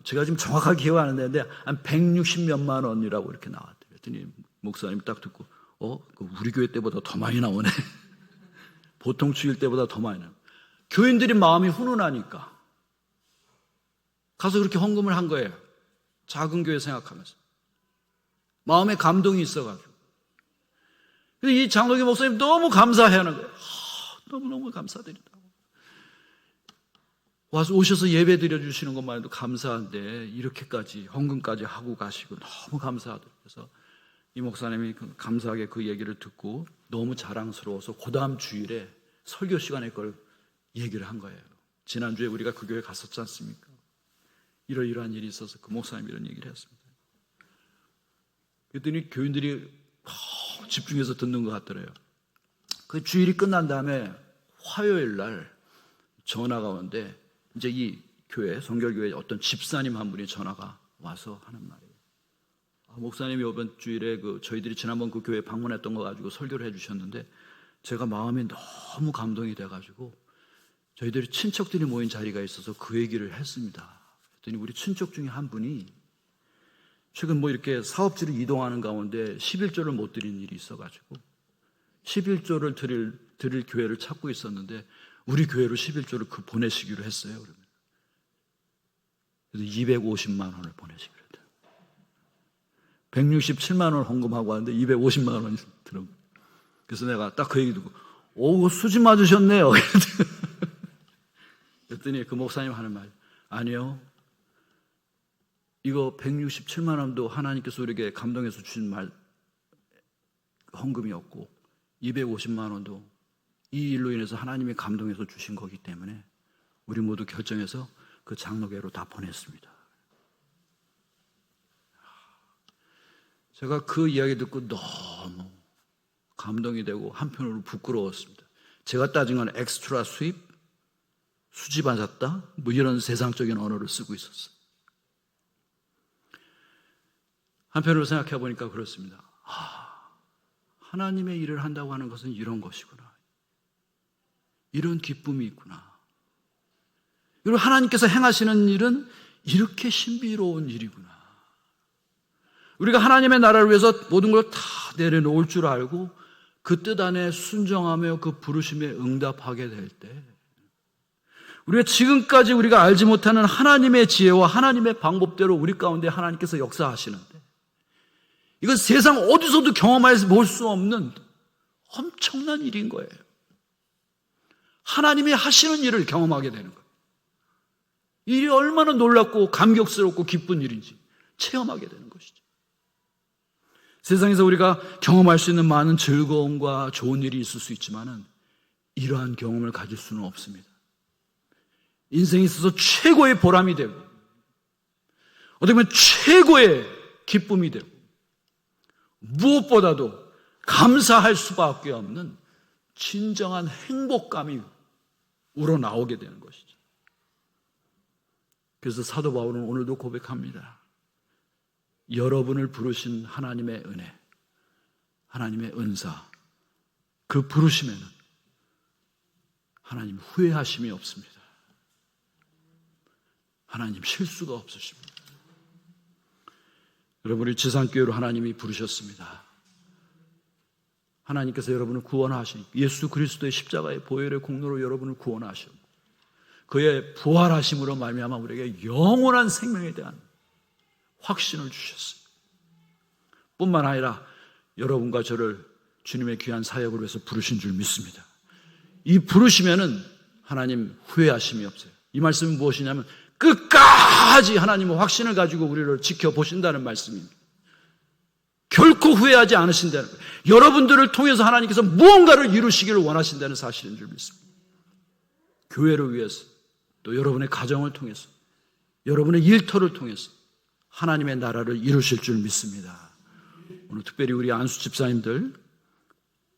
제가 지금 정확하게 기억 안 나는데 한 160몇만 원이라고 이렇게 나왔대요. 그랬더니 목사님이 딱 듣고 우리 교회 때보다 더 많이 나오네. 보통 주일 때보다 더 많이 나오네. 교인들이 마음이 훈훈하니까 가서 그렇게 헌금을 한 거예요. 작은 교회 생각하면서 마음에 감동이 있어가지고. 이 장로교 목사님 너무 감사해하는 거예요. 너무너무 감사드린다고. 와서 오셔서 예배 드려주시는 것만 해도 감사한데 이렇게까지 헌금까지 하고 가시고 너무 감사하더라고요. 그래서 이 목사님이 감사하게 그 얘기를 듣고 너무 자랑스러워서 그 다음 주일에 설교 시간에 그걸 얘기를 한 거예요. 지난주에 우리가 그 교회 갔었지 않습니까? 이러이러한 일이 있어서 그 목사님이 이런 얘기를 했습니다. 그랬더니 교인들이 집중해서 듣는 것 같더래요. 그 주일이 끝난 다음에 화요일 날 전화가 오는데 이제 이 교회, 성결교회 어떤 집사님 한 분이 전화가 와서 하는 말이에요. 목사님이 이번 주일에 저희들이 지난번 그 교회 방문했던 거 가지고 설교를 해주셨는데 제가 마음이 너무 감동이 돼가지고 저희들이 친척들이 모인 자리가 있어서 그 얘기를 했습니다. 그랬더니 우리 친척 중에 한 분이 최근 이렇게 사업지를 이동하는 가운데 11조를 못 드린 일이 있어가지고 11조를 드릴 교회를 찾고 있었는데 우리 교회로 11조를 보내시기로 했어요. 그러면. 그래서 250만 원을 보내시기로 했대요. 167만 원 헌금하고 왔는데 250만 원이 들어. 그래서 내가 딱 그 얘기 듣고 수지 맞으셨네요. 그랬더니 그 목사님 하는 말, 아니요, 이거 167만 원도 하나님께서 우리에게 감동해서 주신 헌금이었고 250만 원도 이 일로 인해서 하나님이 감동해서 주신 거기 때문에 우리 모두 결정해서 그 장로교회로 다 보냈습니다. 제가 그 이야기 듣고 너무 감동이 되고 한편으로 부끄러웠습니다. 제가 따진 건 엑스트라 수입, 수지 받았다, 이런 세상적인 언어를 쓰고 있었어요. 한편으로 생각해 보니까 그렇습니다. 하나님의 일을 한다고 하는 것은 이런 것이구나. 이런 기쁨이 있구나. 그리고 하나님께서 행하시는 일은 이렇게 신비로운 일이구나. 우리가 하나님의 나라를 위해서 모든 걸 다 내려놓을 줄 알고 그 뜻 안에 순종하며 그 부르심에 응답하게 될 때 우리가 지금까지 우리가 알지 못하는 하나님의 지혜와 하나님의 방법대로 우리 가운데 하나님께서 역사하시는데 이건 세상 어디서도 경험해서 볼 수 없는 엄청난 일인 거예요. 하나님이 하시는 일을 경험하게 되는 거예요. 이 일이 얼마나 놀랍고 감격스럽고 기쁜 일인지 체험하게 되는 것이죠. 세상에서 우리가 경험할 수 있는 많은 즐거움과 좋은 일이 있을 수 있지만은 이러한 경험을 가질 수는 없습니다. 인생에 있어서 최고의 보람이 되고 어떻게 보면 최고의 기쁨이 되고 무엇보다도 감사할 수밖에 없는 진정한 행복감이 우러나오게 되는 것이죠. 그래서 사도 바울은 오늘도 고백합니다. 여러분을 부르신 하나님의 은혜, 하나님의 은사, 그 부르심에는 하나님 후회하심이 없습니다. 하나님 실수가 없으십니다. 여러분을 지상교회로 하나님이 부르셨습니다. 하나님께서 여러분을 구원하시니 예수 그리스도의 십자가의 보혈의 공로로 여러분을 구원하시고 그의 부활하심으로 말미암아 우리에게 영원한 생명에 대한 확신을 주셨어요. 뿐만 아니라 여러분과 저를 주님의 귀한 사역을 위해서 부르신 줄 믿습니다. 이 부르시면은 하나님 후회하심이 없어요. 이 말씀은 무엇이냐면 끝까지 하나님은 확신을 가지고 우리를 지켜보신다는 말씀입니다. 결코 후회하지 않으신다는 거예요. 여러분들을 통해서 하나님께서 무언가를 이루시기를 원하신다는 사실인 줄 믿습니다. 교회를 위해서 또 여러분의 가정을 통해서 여러분의 일터를 통해서 하나님의 나라를 이루실 줄 믿습니다. 오늘 특별히 우리 안수 집사님들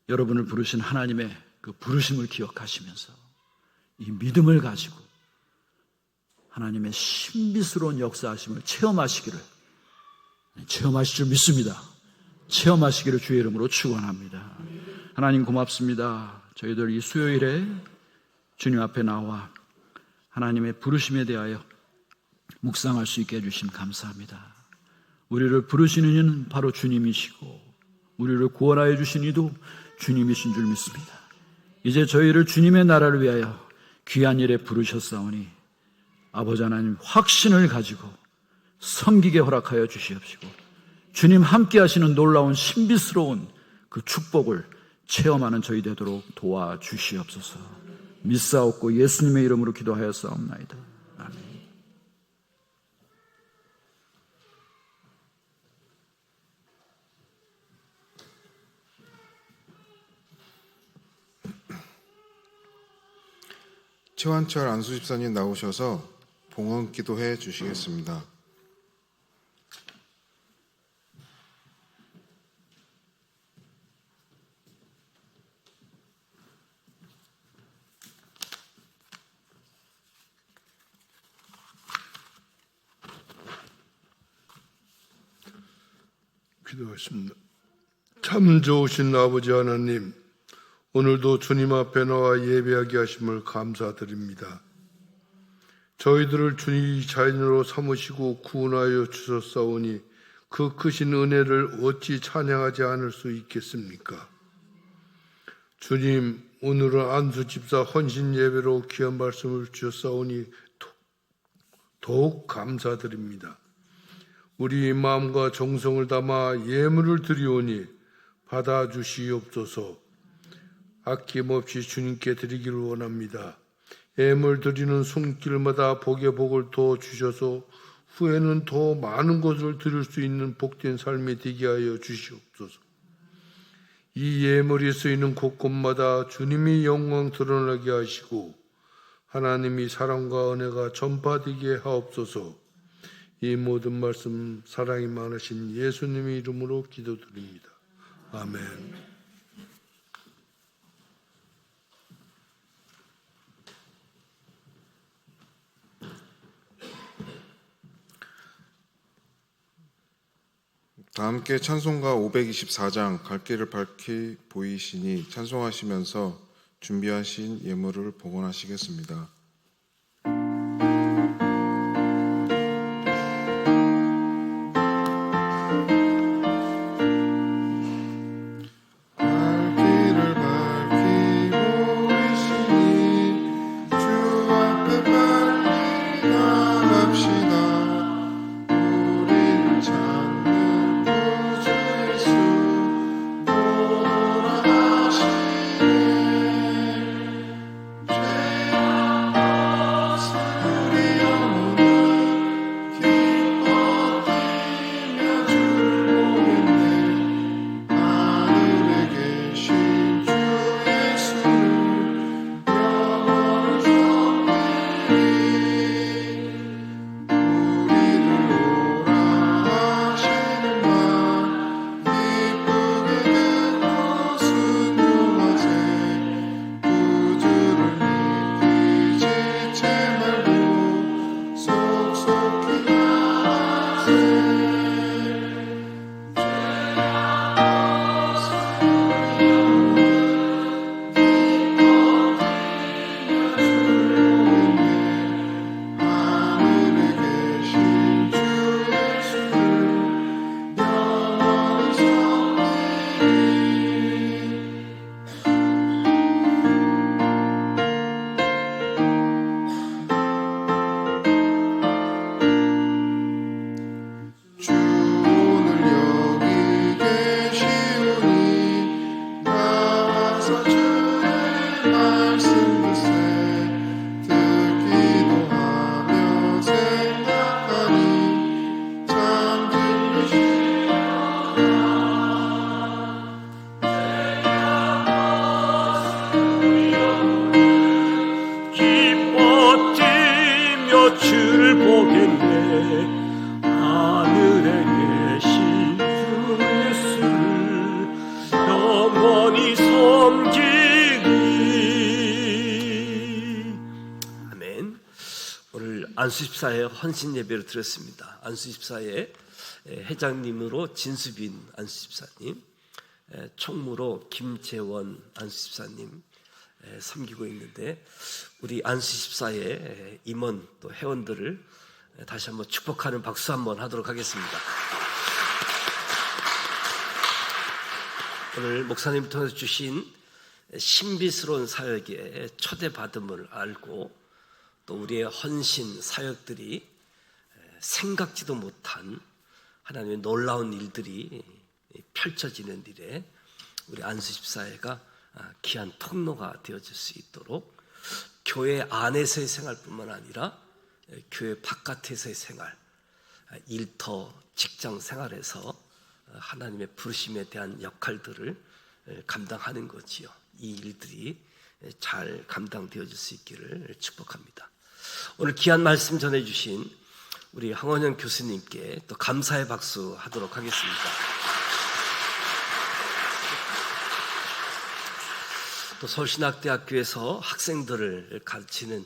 여러분을 부르신 하나님의 그 부르심을 기억하시면서 이 믿음을 가지고 하나님의 신비스러운 역사하심을 체험하시기를, 체험하실 줄 믿습니다. 체험하시기를 주의 이름으로 축원합니다. 하나님 고맙습니다. 저희들 이 수요일에 주님 앞에 나와 하나님의 부르심에 대하여 묵상할 수 있게 해주심 감사합니다. 우리를 부르시는 이는 바로 주님이시고 우리를 구원하여 주신 이도 주님이신 줄 믿습니다. 이제 저희를 주님의 나라를 위하여 귀한 일에 부르셨사오니 아버지 하나님 확신을 가지고 섬기게 허락하여 주시옵시고 주님 함께 하시는 놀라운 신비스러운 그 축복을 체험하는 저희 되도록 도와주시옵소서. 믿사옵고 예수님의 이름으로 기도하였사옵나이다. 아멘. 최환철 안수집사님 나오셔서 봉헌 기도해 주시겠습니다. 기도하십니다. 참 좋으신 아버지 하나님, 오늘도 주님 앞에 나와 예배하게 하심을 감사드립니다. 저희들을 주의 자인으로 삼으시고 구원하여 주셨사오니 그 크신 은혜를 어찌 찬양하지 않을 수 있겠습니까? 주님, 오늘은 안수집사 헌신 예배로 귀한 말씀을 주셨사오니 더욱 감사드립니다. 우리 마음과 정성을 담아 예물을 드리오니 받아주시옵소서. 아낌없이 주님께 드리기를 원합니다. 예물 드리는 손길마다 복의 복을 더 주셔서 후에는 더 많은 것을 드릴 수 있는 복된 삶이 되게 하여 주시옵소서. 이 예물이 쓰이는 곳곳마다 주님이 영광 드러나게 하시고 하나님이 사랑과 은혜가 전파되게 하옵소서. 이 모든 말씀 사랑이 많으신 예수님의 이름으로 기도드립니다. 아멘. 다 함께 찬송가 524장 갈 길을 밝히 보이시니 찬송하시면서 준비하신 예물을 봉헌하시겠습니다. 안수집사의 헌신 예배를 드렸습니다. 안수집사의 회장님으로 진수빈 안수집사님, 총무로 김재원 안수집사님 섬기고 있는데, 우리 안수집사의 임원 또 회원들을 다시 한번 축복하는 박수 한번 하도록 하겠습니다. 오늘 목사님 통해서 주신 신비스러운 사역에 초대받음을 알고 또 우리의 헌신 사역들이 생각지도 못한 하나님의 놀라운 일들이 펼쳐지는 일에 우리 안수집사회가 귀한 통로가 되어질 수 있도록 교회 안에서의 생활뿐만 아니라 교회 바깥에서의 생활, 일터, 직장 생활에서 하나님의 부르심에 대한 역할들을 감당하는 거지요. 이 일들이 잘 감당되어질 수 있기를 축복합니다. 오늘 귀한 말씀 전해주신 우리 황원영 교수님께 또 감사의 박수 하도록 하겠습니다. 또 서울신학대학교에서 학생들을 가르치는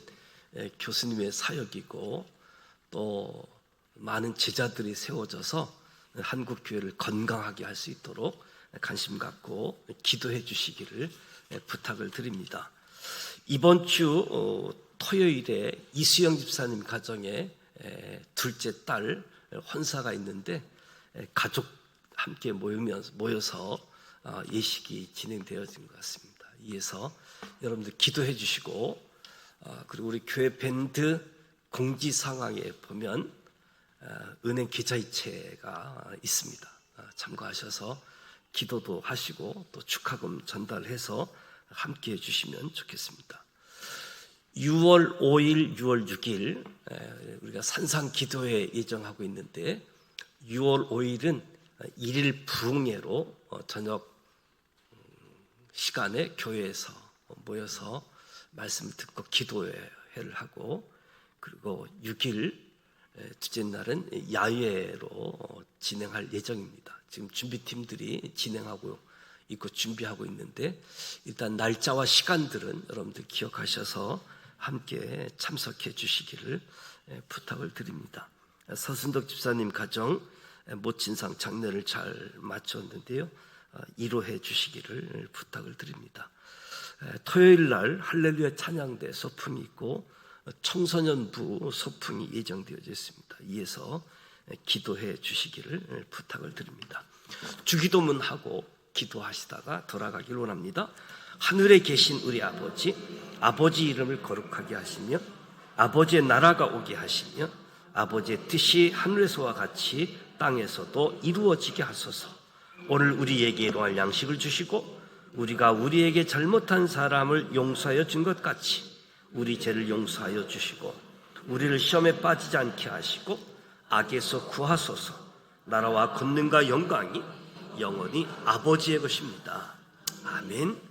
교수님의 사역이고, 또 많은 제자들이 세워져서 한국 교회를 건강하게 할 수 있도록 관심 갖고 기도해 주시기를 부탁을 드립니다. 이번 주 토요일에 이수영 집사님 가정에 둘째 딸 헌사가 있는데, 가족 함께 모여서 예식이 진행되어진 것 같습니다. 이에서 여러분들 기도해 주시고, 그리고 우리 교회 밴드 공지사항에 보면 은행 계좌이체가 있습니다. 참고하셔서 기도도 하시고 또 축하금 전달해서 함께 해주시면 좋겠습니다. 6월 5일, 6월 6일 우리가 산상 기도회 예정하고 있는데, 6월 5일은 1일 부흥회로 저녁 시간에 교회에서 모여서 말씀을 듣고 기도회를 하고, 그리고 6일 둘째 날은 야외로 진행할 예정입니다. 지금 준비팀들이 진행하고 있고 준비하고 있는데, 일단 날짜와 시간들은 여러분들 기억하셔서 함께 참석해 주시기를 부탁을 드립니다. 서순덕 집사님 가정 모친상 장례를 잘 마쳤는데요, 이로해 주시기를 부탁을 드립니다. 토요일 날 할렐루야 찬양대 소풍이 있고 청소년부 소풍이 예정되어져 있습니다. 이에서 기도해 주시기를 부탁을 드립니다. 주기도문 하고 기도하시다가 돌아가길 원합니다. 하늘에 계신 우리 아버지, 아버지 이름을 거룩하게 하시며 아버지의 나라가 오게 하시며 아버지의 뜻이 하늘에서와 같이 땅에서도 이루어지게 하소서. 오늘 우리에게 일용할 양식을 주시고 우리가 우리에게 잘못한 사람을 용서하여 준 것 같이 우리 죄를 용서하여 주시고 우리를 시험에 빠지지 않게 하시고 악에서 구하소서. 나라와 권능과 영광이 영원히 아버지의 것입니다. 아멘.